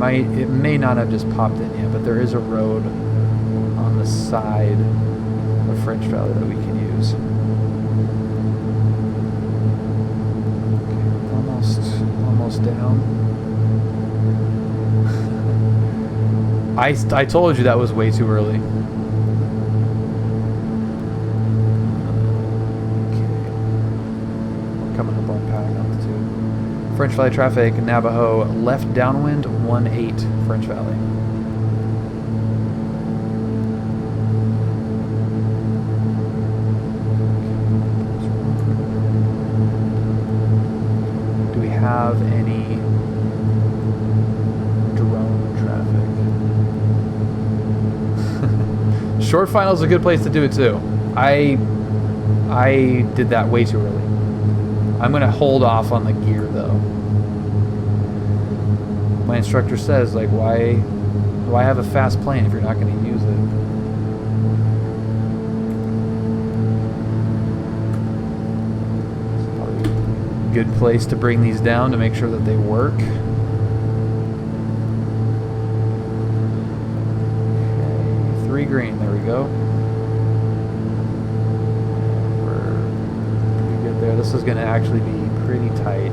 it may not have just popped in yet, but there is a road on the side of French Valley that we can use. Okay, almost down. I told you that was way too early. Coming up on pattern altitude. French Valley traffic, Navajo left downwind 18 French Valley. Do we have any drone traffic? Short final is a good place to do it too. I did that way too early. I'm going to hold off on the gear though. My instructor says, like, why have a fast plane if you're not going to use it? It's probably a good place to bring these down to make sure that they work. Okay, 3 green, there we go. This is going to actually be pretty tight,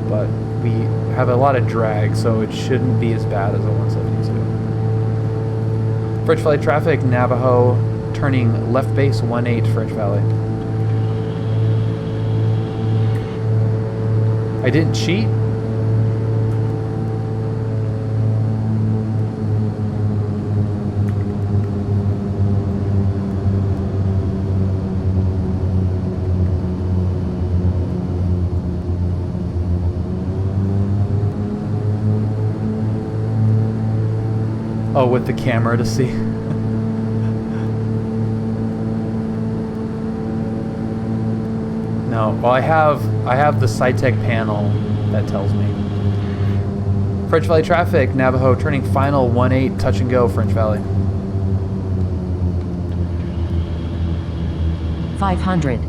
but we have a lot of drag, so it shouldn't be as bad as a 172. French Valley traffic, Navajo turning left base 18 French Valley. I didn't cheat. Oh, with the camera to see. No, well I have the SciTech panel that tells me. French Valley traffic, Navajo turning final 18, touch and go, French Valley. 500.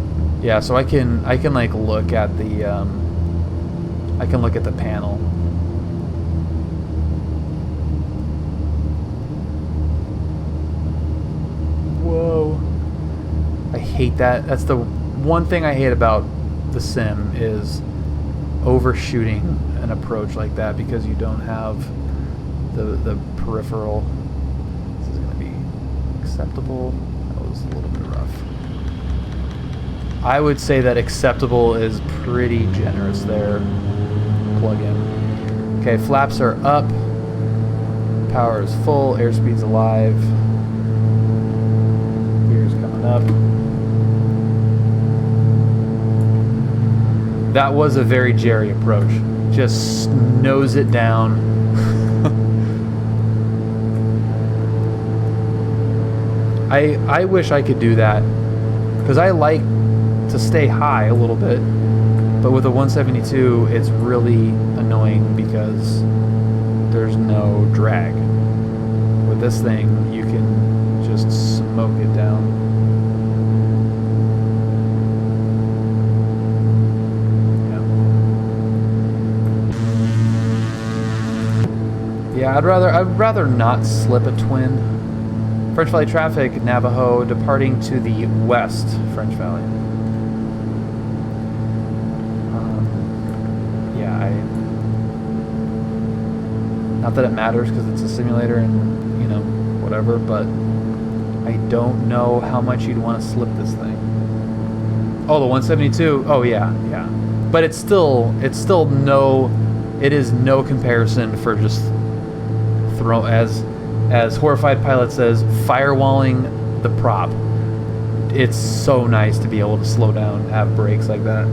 Yeah, so I can like look at the I can look at the panel. Whoa. I hate that. That's the one thing I hate about the sim is overshooting an approach like that because you don't have the peripheral. This is gonna be acceptable. That was a little bit rough. I would say that acceptable is pretty generous there. Plug in. Okay, flaps are up. Power is full. Airspeed's alive. Gear's coming up. That was a very Jerry approach. Just nose it down. I wish I could do that because I like to stay high a little bit, but with a 172 it's really annoying because there's no drag. With this thing you can just smoke it down. Yeah, I'd rather not slip a twin. French Valley traffic, Navajo departing to the west, French Valley. Yeah, not that it matters because it's a simulator and, you know, whatever, but I don't know how much you'd want to slip this thing. Oh, the 172? Oh, yeah. But it is no comparison for just throw, as Horrified Pilot says, firewalling the prop. It's so nice to be able to slow down and have brakes like that.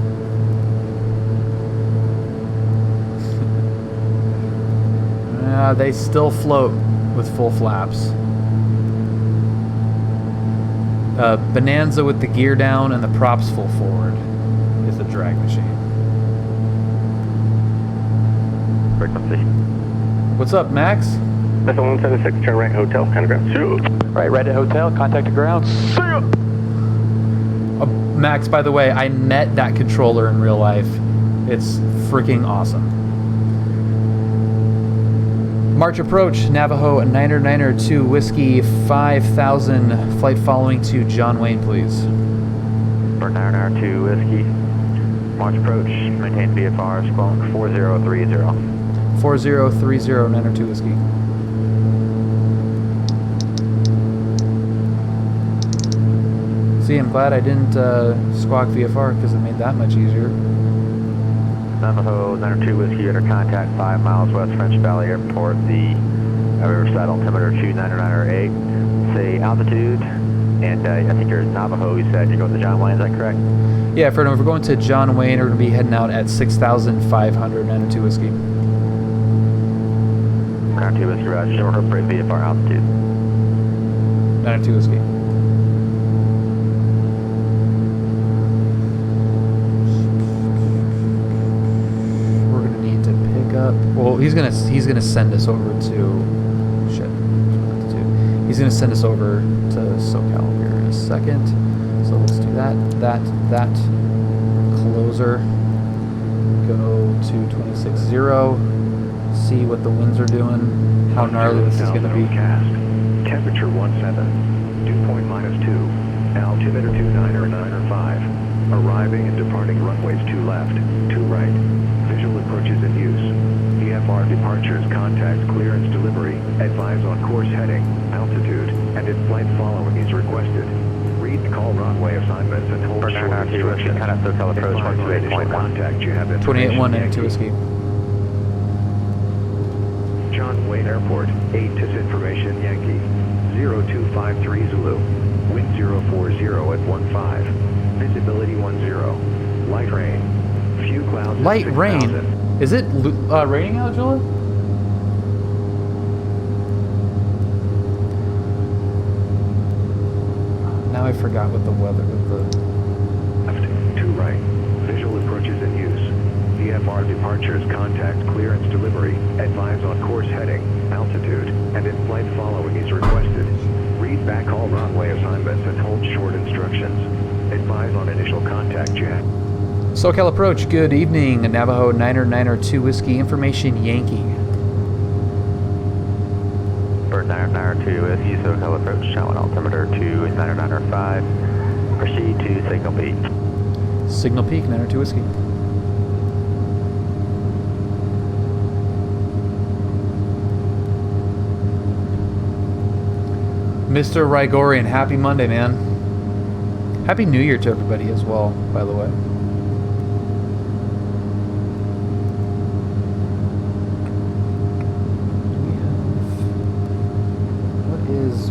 They still float with full flaps. Bonanza with the gear down and the props full forward is the drag machine. Frequency. What's up, Max? Vessel 176, turn right hotel, contact ground. Right at hotel, contact the ground. Max, by the way, I met that controller in real life. It's freaking awesome. March approach, Navajo 992 Whiskey 5000, flight following to John Wayne, please. For 992 Whiskey, March approach, maintain VFR, squawk 4030. 4030, 902 Whiskey. See, I'm glad I didn't squawk VFR because it made that much easier. Navajo 902 Whiskey under contact 5 miles west French Valley Airport, the Riverside altimeter 29908. Say altitude, and I think you're Navajo, you said you're going to John Wayne, is that correct? Yeah, Ferdinand, we're going to John Wayne. We're going to be heading out at 6,500, 902 Whiskey. 902 Whiskey, roger, short appropriate VFR altitude. 902 Whiskey. Well, he's gonna send us over to he's gonna send us over to SoCal here in a second. So let's do that. Closer. Go to 26.0. See what the winds are doing. How gnarly this is gonna be. Temperature 17. Dew point -2. Altimeter 29 or 9 or 5. Arriving and departing runways 2 left, 2 right. Visual approaches in use. VFR departures, contacts, clearance, delivery. Advise on course heading, altitude, and if flight following is requested. Read the call runway assignments and hold short instructions. Kind of SoCal approach 128.1. Contact, you have 28.1 and 2 Whiskey. John Wayne Airport, ATC information Yankee. 0253 Zulu. Wind 040 at 15. Visibility 10. Light rain. Few clouds. Light rain? Is it raining out, Julia? Now I forgot what the weather with the... Left, 2 right. VFR departures, contact clearance delivery, advise on course heading, altitude, and in-flight following is requested. Read back all runway assignments and hold short instructions. Advise on initial contact, Jack. SoCal approach, good evening. Navajo 902 Whiskey, information Yankee. Bird 902 Whiskey, SoCal approach, channel altimeter 2995. Proceed to Signal Peak. Signal Peak, 902 Whiskey. Mr. Rigorian, happy Monday, man. Happy New Year to everybody as well, by the way.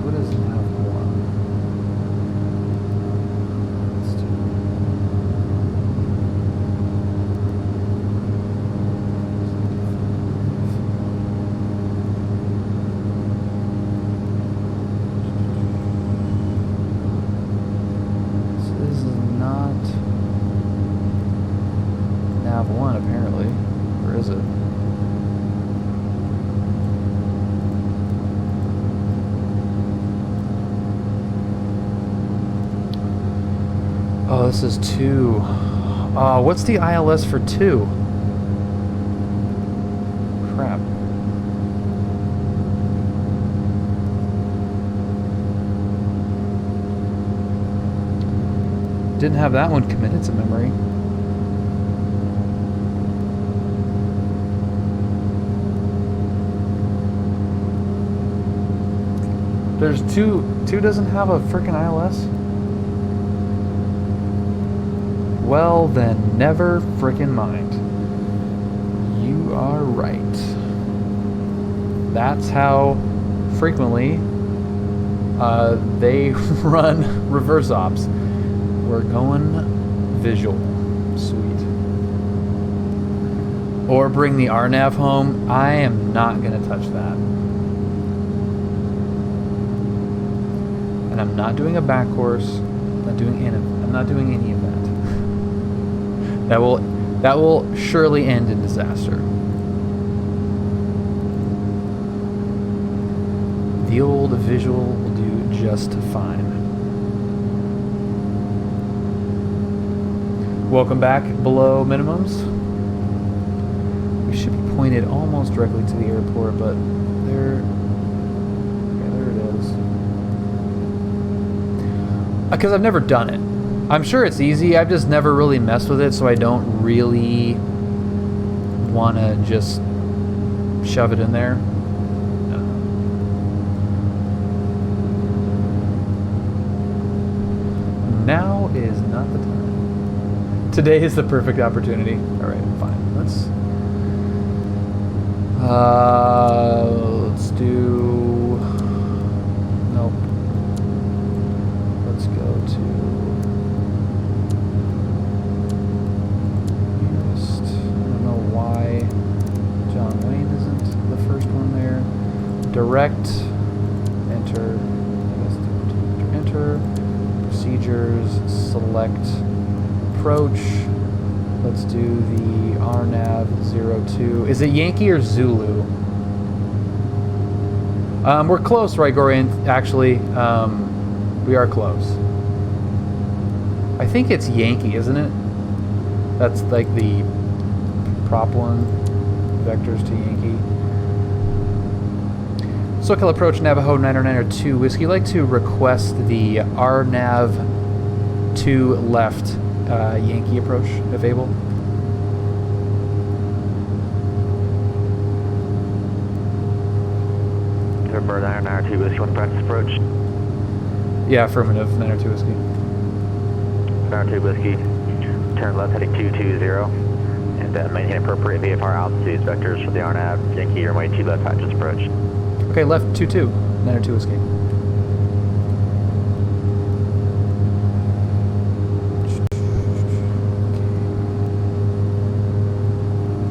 What is nav 1? This is not nav 1 apparently, or is it? Oh, this is 2. What's the ILS for 2? Crap. Didn't have that one committed to memory. There's 2. 2 doesn't have a frickin' ILS? Well, then never frickin' mind. You are right. That's how frequently they run reverse ops. We're going visual. Sweet. Or bring the RNAV home. I am not going to touch that. And I'm not doing a back course. I'm not doing any of that. That will surely end in disaster. The old visual will do just fine. Welcome back below minimums. We should be pointed almost directly to the airport, but there it is. Because I've never done it. I'm sure it's easy, I've just never really messed with it, so I don't really want to just shove it in there. Now is not the time. Today is the perfect opportunity. Alright, fine. Let's do... Nope. Let's go to... Direct, enter, procedures, select, approach. Let's do the RNAV 02. Is it Yankee or Zulu? We're close, Rigorian, actually. We are close. I think it's Yankee, isn't it? That's like the prop one, vectors to Yankee. SoCal approach, Navajo 902 Whiskey. I'd like to request the RNAV 2 left Yankee approach, if able. Bird 902 Whiskey, want to practice approach? Yeah, affirmative, 902 Whiskey. 902 Whiskey, turn left heading 220, and maintain appropriate VFR altitudes vectors for the RNAV Yankee runway 2 left patches approach. Okay, left 22, 902 Whiskey.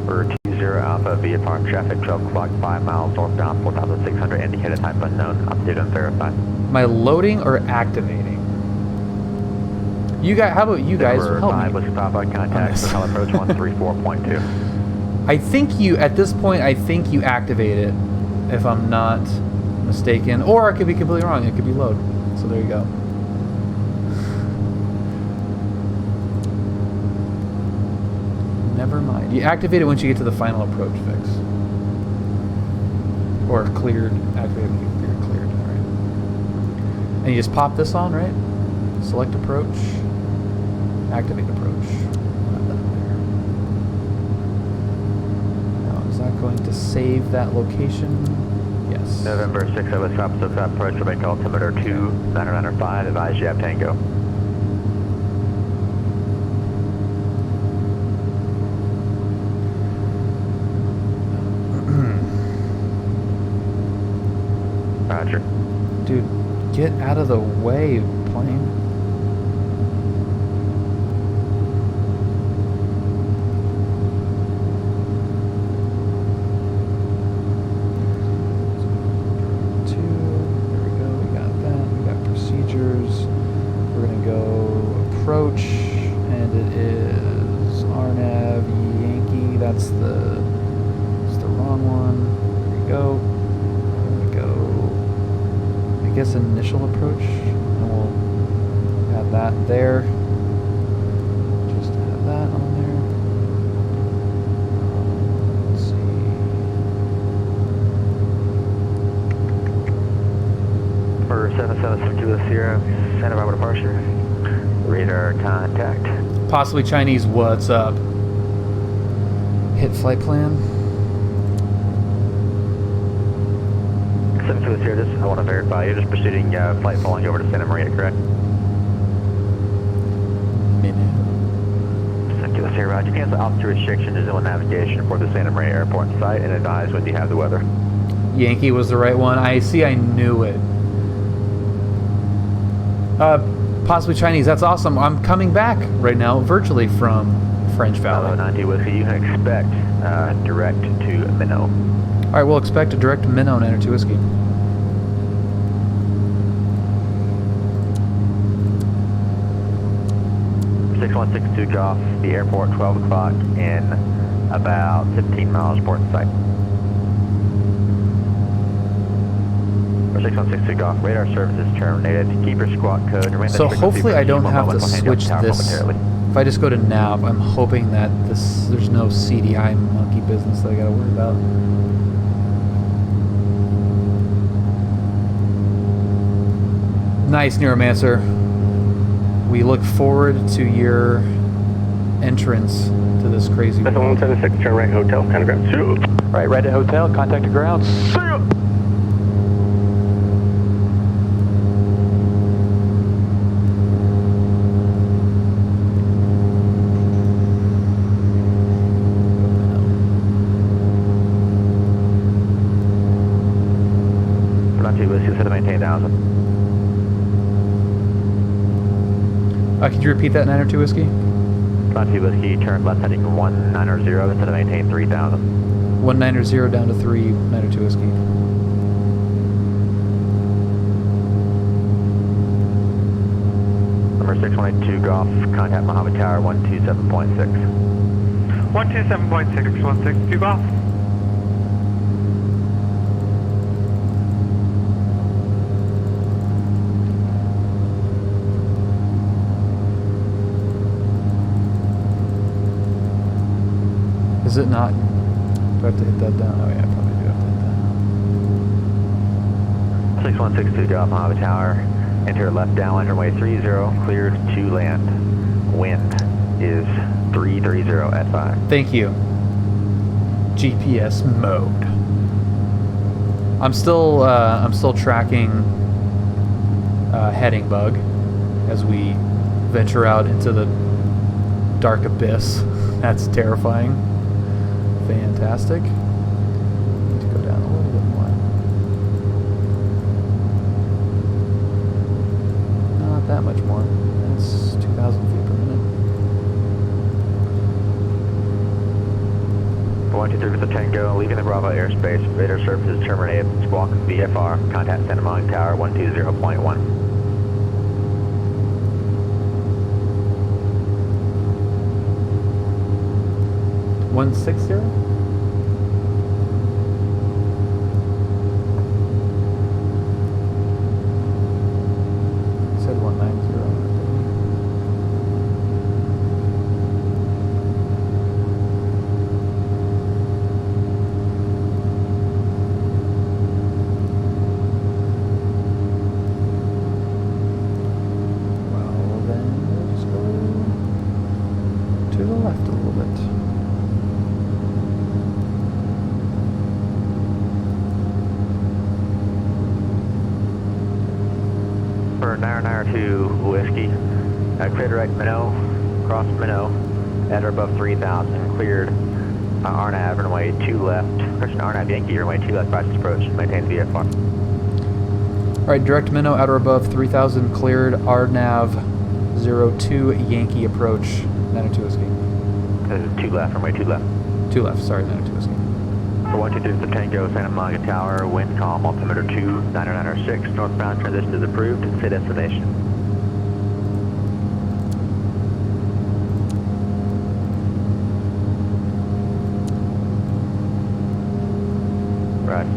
For 20 Alpha, VFR traffic 12 o'clock, 5 miles northbound, 4,600, indicated type unknown, altitude unverified. Am I loading or activating? You guys, how about you guys Number help 5, me? let's stop by contact for call approach 134.2. I think you, at this point, I think you activate it, if I'm not mistaken. Or I could be completely wrong. It could be load. So there you go. Never mind. You activate it once you get to the final approach fix. Or cleared. Activate when you cleared. Alright. And you just pop this on, right? Select approach. Activate approach. Now, is that going to save that location? Yes. November 6, let's stop approach for make altimeter 2995. Advise you have Tango. Roger. Dude, get out of the way, plane. There we go. We got that. We got procedures. We're gonna go approach, and it is RNAV Yankee. That's the wrong one. There we go. I guess initial approach, and we'll add that there. Just have that on there. Let's see. For 7762 Santa Barbara departure. Radar contact. Possibly Chinese. What's up? Hit flight plan. 720 this, I want to verify. You're just proceeding flight following over to Santa Maria, correct? Minute. 720 here, Roger. Cancel altitude restriction to zone navigation for the Santa Maria airport site and advise when you have the weather. Yankee was the right one. I see. I knew it. Possibly Chinese. That's awesome. I'm coming back right now virtually from French Valley. 90 Whiskey. You can expect direct to Minnow. All right, we'll expect a direct Minnow 902 Whiskey. $6162 Golf, the airport, 12 o'clock in about 15 miles port site. For 6162 Golf, radar services terminated. Keep your squawk code. So hopefully I don't have to switch this. If I just go to nav, I'm hoping that there's no CDI monkey business that I gotta worry about. Nice, Neuromancer. We look forward to your entrance to this crazy world. 176, turn right hotel, kind of ground 2. Right, right at hotel, contact the ground. See ya! Could you repeat that 902 Whiskey? 92 Whiskey, turn left heading 190 instead of maintain 3000. 190 down to 3, 902 Whiskey. Number 622 Golf, contact Mojave Tower 127.6. 127.6, 162 Golf. Is it not? Do I have to hit that down? Oh yeah, I probably do have to hit that. 6162 Golf, Mojave Tower. Enter left downwind runway 30, cleared to land. Wind is 330 at 5. Thank you. GPS mode. I'm still tracking heading bug as we venture out into the dark abyss. That's terrifying. Fantastic. Need to go down a little bit more. Not that much more. That's 2,000 feet per minute. 123 with the Tango, leaving the Bravo airspace. Radar services terminated. Squawk VFR. Contact Santa Monica Tower 120.1. 160? Said 190. Well, then we'll just go to the left a little bit. For 992 Whiskey, clear direct Minnow, cross Minnow, at or above 3,000, cleared RNAV, runway 2 left, correction, RNAV Yankee, runway 2 left, fastest approach, maintain VFR. Alright, direct minnow at or above 3,000 cleared, RNAV 02 Yankee approach, 902 Whiskey. 2 left, runway 2 left. 2 left, sorry, 902 Whiskey. For 123 the Tango, Santa Monica Tower, wind calm, altimeter 29906, northbound transition is approved, say destination. Right.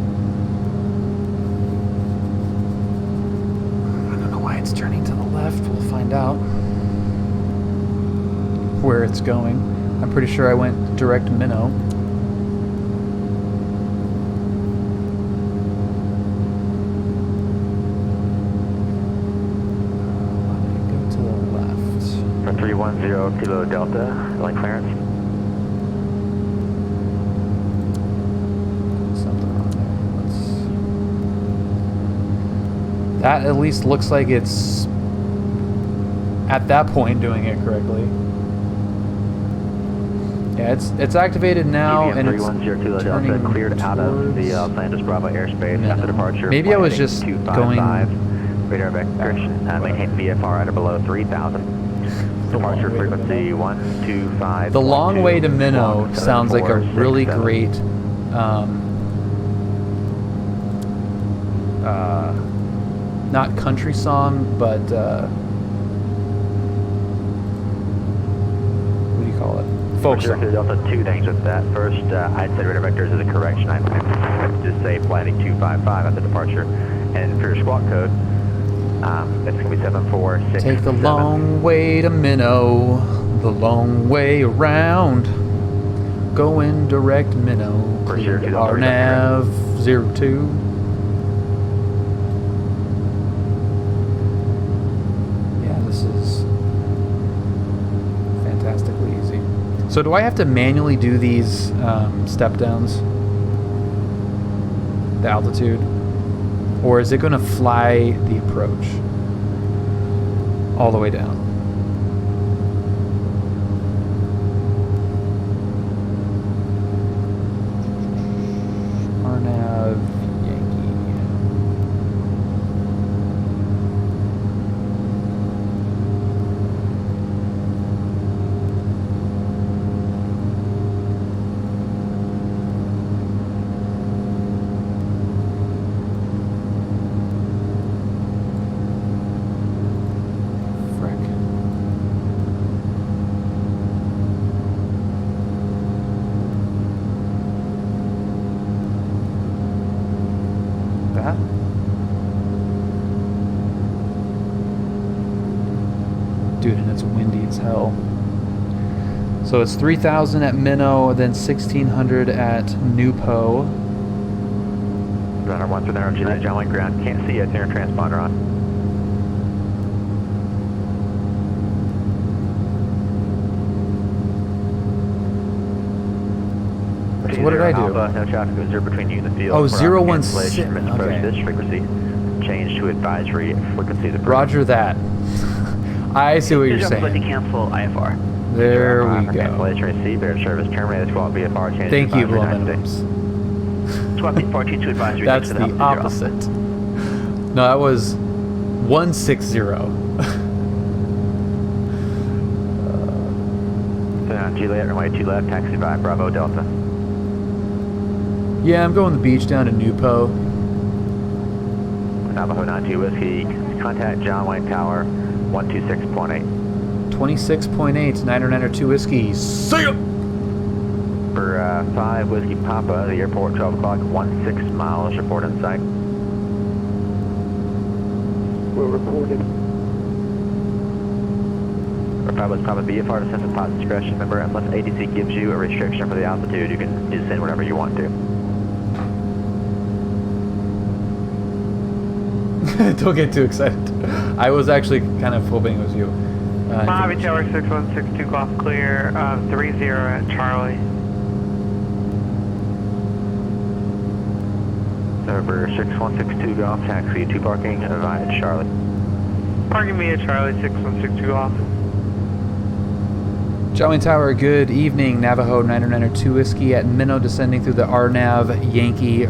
I don't know why it's turning to the left. We'll find out where it's going. I'm pretty sure I went direct minnow. Let me go to the left. For 310 Kilo Delta, line clearance. That at least looks like it's at that point doing it correctly. Yeah, it's activated now and it's turning cleared out of the Atlantis Bravo airspace after departure. Maybe I was just going. Radar vector, maintain VFR at or below 3,000. Departure frequency 125. The long way to Minnow sounds like a really great. Not country song, but what do you call it? Folk song. There's also two things with that. First, I'd say radar vectors is a correction. I meant to say flighting 255 at the departure. And for your squawk code, it's going to be 746. Take the long way to Minnow, the long way around. Going direct Minnow. For sure, RNAV 02. So do I have to manually do these step downs? The altitude? Or is it going to fly the approach all the way down? RNAV Yankee. Dude, and it's windy as hell. So it's 3,000 at Minnow, then 1,600 at Nupo. Runner 1 through the energy light, John Wayne ground. Can't see it. Turn your transponder on. So what did I do? Alpha, no traffic was there between you and the field. Oh, 016. Okay. This frequency change to advisory frequency. The Roger that. I see what you're saying. To cancel IFR. There we go. Cancellation received. Air service terminated. Squawk VFR change. Thank you, Blow Minimums. Squawk VFR change to advisory. That's the opposite. No, that was 160. Juliet, runway 2 left, taxi by Bravo Delta. Yeah, I'm going the beach down to Nupo. Navajo 92 Whiskey, contact John Wayne Tower, 126.8. 26.8, 992 Whiskey. See ya! For 5 Whiskey Papa, the airport, 12 o'clock, 16 miles, report in sight. We're reported. For 5 Whiskey Papa, VFR descends at pilot discretion. Remember, unless ATC gives you a restriction for the altitude, you can descend whenever you want to. Don't get too excited. I was actually kind of hoping it was you. Mojave Tower 6162 golf clear, 30 at Charlie. Over 6162 golf, taxi 2 parking via Charlie. Parking via Charlie 6162 golf. Charlie Tower, good evening. Navajo 992 Whiskey at Minnow descending through the RNAV Yankee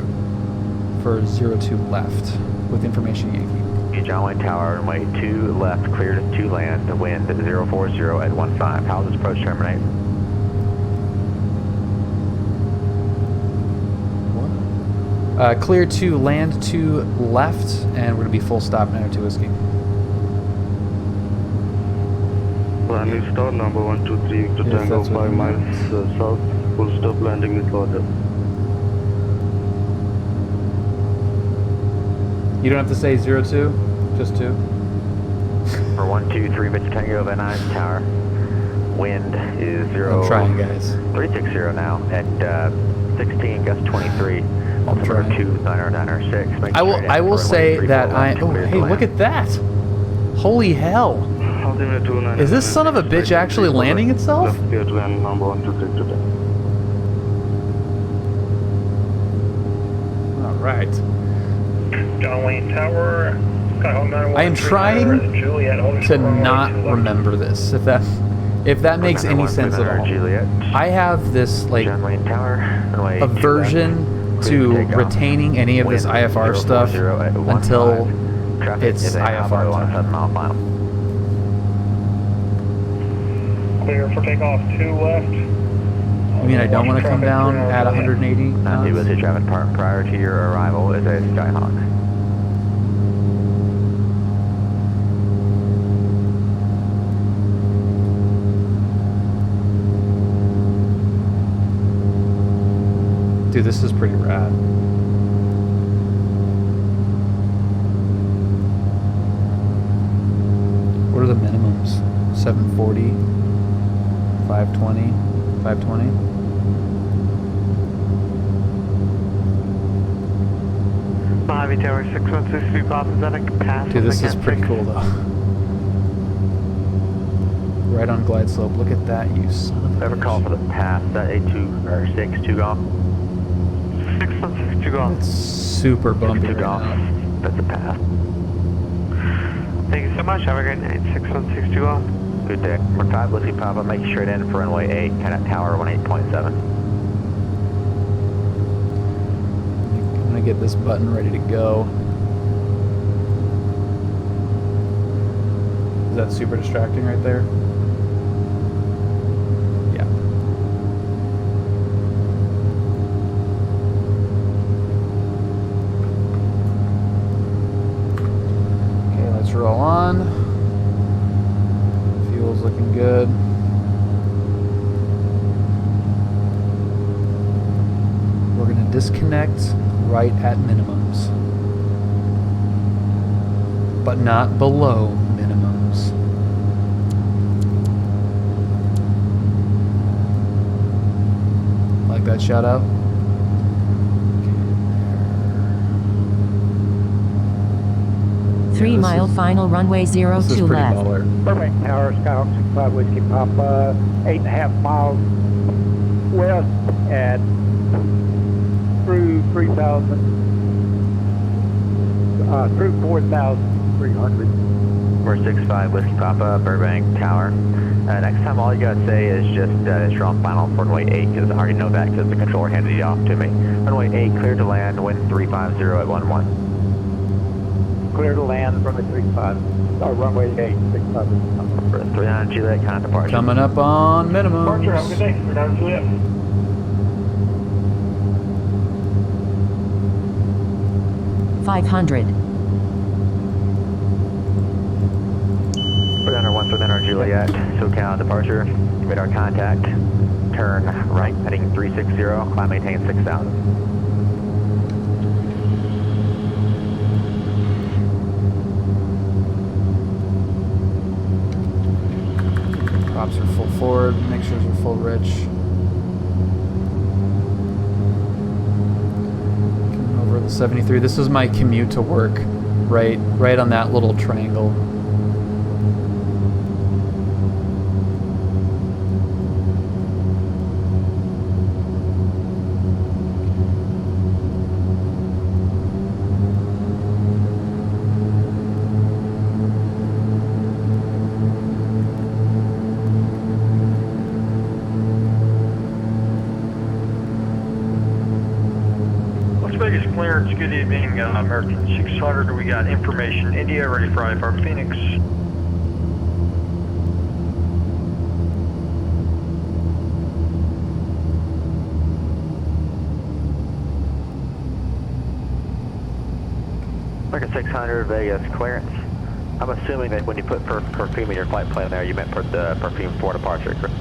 for 02 left with information Yankee. John Wayne Tower, runway 2 left, clear to 2 land, the wind 040 at 15. How does this approach terminate? Clear to land 2 left, and we're going to be full stop 902 Whiskey. Landing star number 123 Victor Tango 5 miles south, full stop landing with order. You don't have to say 02, just 2. For 123 Victor Tango, Van Nuys Tower, wind is 0. I'm trying, guys. 360 now at 16, gust 23. Altimeter 29906. I will say that I. Oh, hey, look at that! Holy hell! Altimeter 299. Is this son of a bitch actually landing itself? Left clear to land number 123 Victor Tango. All right. John Wayne Tower, I am trying to not remember this. If that makes any sense at all. I have this like aversion to retaining any of this IFR stuff until it's IFR time. Clear for takeoff 2 left. I mean, I don't want to come down at 180 knots. It was a traffic part prior to your arrival as a Skyhawk. Dude, this is pretty rad. What are the minimums? 740, 520, 520? Mojave Tower 6163 golf, is that a pass? Dude, this is pretty cool though. Right on glide slope. Look at that, you son of a Never call for the pass. That 82 or 62 golf. 6162 golf. It's super bumpy right golf. now. That's a pass. Thank you so much. Have a great night. 6162 golf. Good day. For 5 Whiskey Papa, make straight in for runway 8, Carenado Tower 18.7. I'm gonna get this button ready to go. Is that super distracting right there? Yeah. Okay, let's roll on. Fuel's looking good. We're gonna disconnect right at minimums, but not below minimums. Like that shout out? 3 mile final runway 02 This is pretty left. baller. Burbank Tower, Skyhawk 65 Whiskey Papa, 8.5 miles west at through 3,000, through 4,300. We're 65 Whiskey Papa, Burbank Tower. Next time, all you gotta say is just strong final for runway 8, because I already know that because the controller handed it off to me. Runway 8, clear to land, wind 350 at 11. Clear to land from the 35, runway 8, 65. For 39 Juliet, kind of departure. Coming up on minimums. Departure, have a good day. 39 Juliet. $500. Put under once within our Juliet, SoCal departure, radar contact, turn right, heading 360, climb maintain 6,000. Props are full forward, mixtures are full rich. Coming over the 73. This is my commute to work, right on that little triangle. Clearance, good evening, American 600. We got information, India, ready for IFR Phoenix. American 600, Vegas, clearance. I'm assuming that when you put perfume in your flight plan there, you meant put the perfume for departure, correct?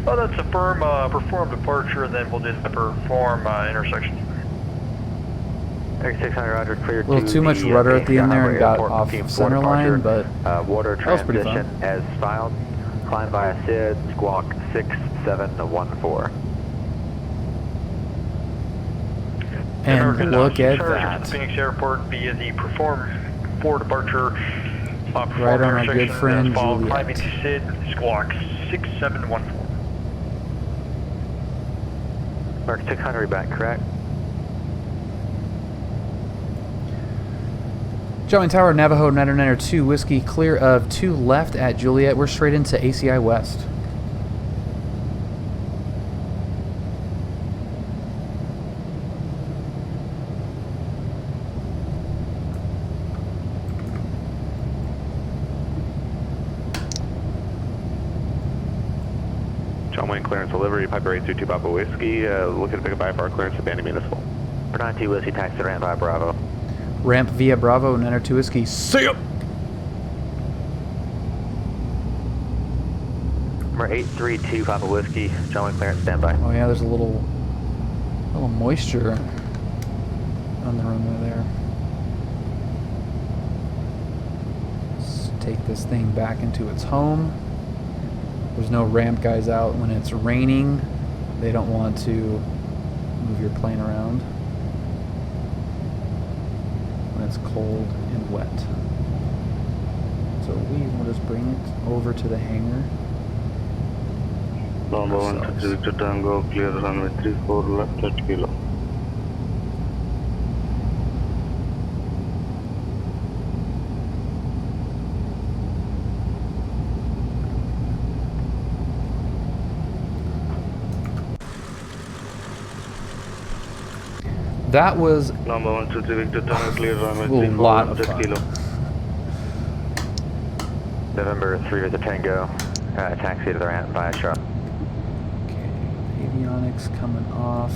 Oh, that's a perform departure, and then we'll just perform intersection. 600, Roger, cleared a little too much rudder at the end there and got off center line, but water that was pretty transition fun. as filed. Climb via SID, squawk 6714. And look at that. Phoenix Airport via the perform for departure. Right on our good friend Juliet. Climbing to SID, squawk 6714. Mark 600 back, correct? John Tower, Navajo 992, whiskey clear of 2 left at Juliet. We're straight into ACI West. John Wayne clearance delivery, Piper 822 Papa Whiskey, looking to pick up IFR clearance at Bandy Municipal. 92 Whiskey, taxi ramp via Bravo. Ramp via Bravo, 902 whiskey. See ya! Number 832 Papa Whiskey, John Wayne clearance, standby. Oh yeah, there's a little moisture on the runway there. Let's take this thing back into its home. There's no ramp guys out when it's raining. They don't want to move your plane around when it's cold and wet. So we will just bring it over to the hangar. Number 1 Victor Tango, clear runway 34 left at kilo. That was Number 1 Victor Tango, clear runway a 34 lot of left at fun. kilo. November 3 with the Tango, taxi to the ramp via Charlotte. Okay, avionics coming off.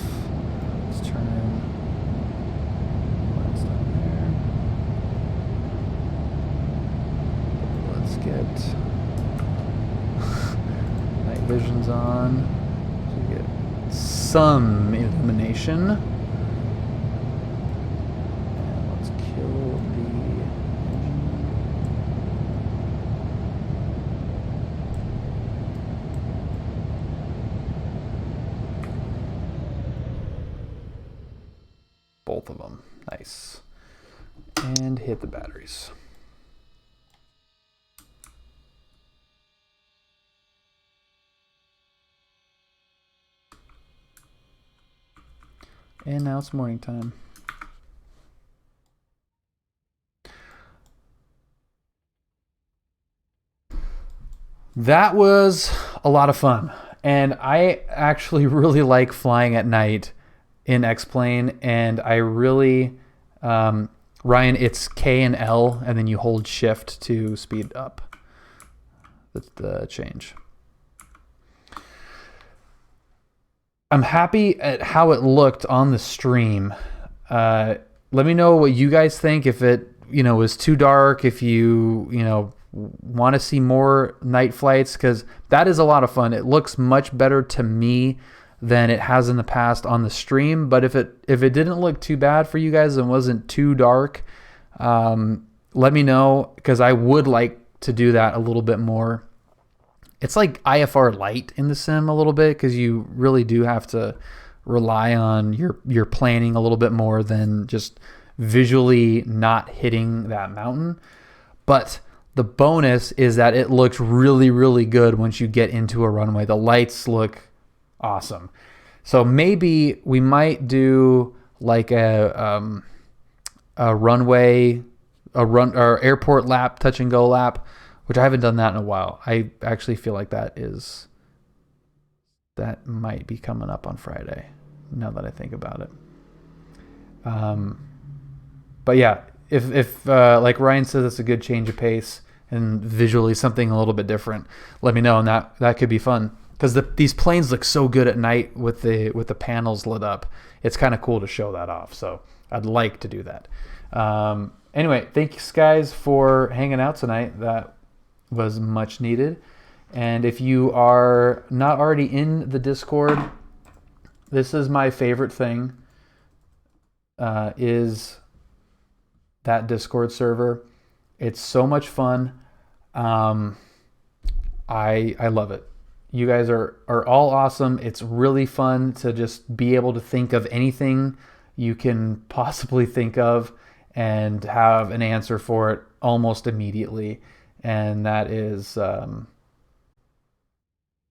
Let's turn in what's down there. Let's get night visions on so we get some illumination. And let's kill the engine. Both of them. Nice. And hit the batteries. And now it's morning time. That was a lot of fun. And I actually really like flying at night in X-Plane. And I really, Ryan, it's K and L, and then you hold shift to speed up. That's the change. I'm happy at how it looked on the stream. Let me know what you guys think. If it, was too dark, if you want to see more night flights, because that is a lot of fun. It looks much better to me than it has in the past on the stream. But if it didn't look too bad for you guys and wasn't too dark, let me know, because I would like to do that a little bit more. It's like IFR light in the sim a little bit, because you really do have to rely on your planning a little bit more than just visually not hitting that mountain. But the bonus is that it looks really, really good once you get into a runway. The lights look awesome. So maybe we might do like a runway, or airport lap, touch and go lap, which I haven't done that in a while. I actually feel like that might be coming up on Friday, now that I think about it. But yeah, if like Ryan says, it's a good change of pace and visually something a little bit different, let me know, and that could be fun, because these planes look so good at night with the panels lit up. It's kind of cool to show that off, so I'd like to do that. Anyway, thanks guys for hanging out tonight. That was much needed. And if you are not already in the Discord, this is my favorite thing, is that Discord server. It's so much fun. I love it. You guys are all awesome. It's really fun to just be able to think of anything you can possibly think of and have an answer for it almost immediately. And that is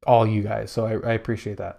all you guys. So I appreciate that.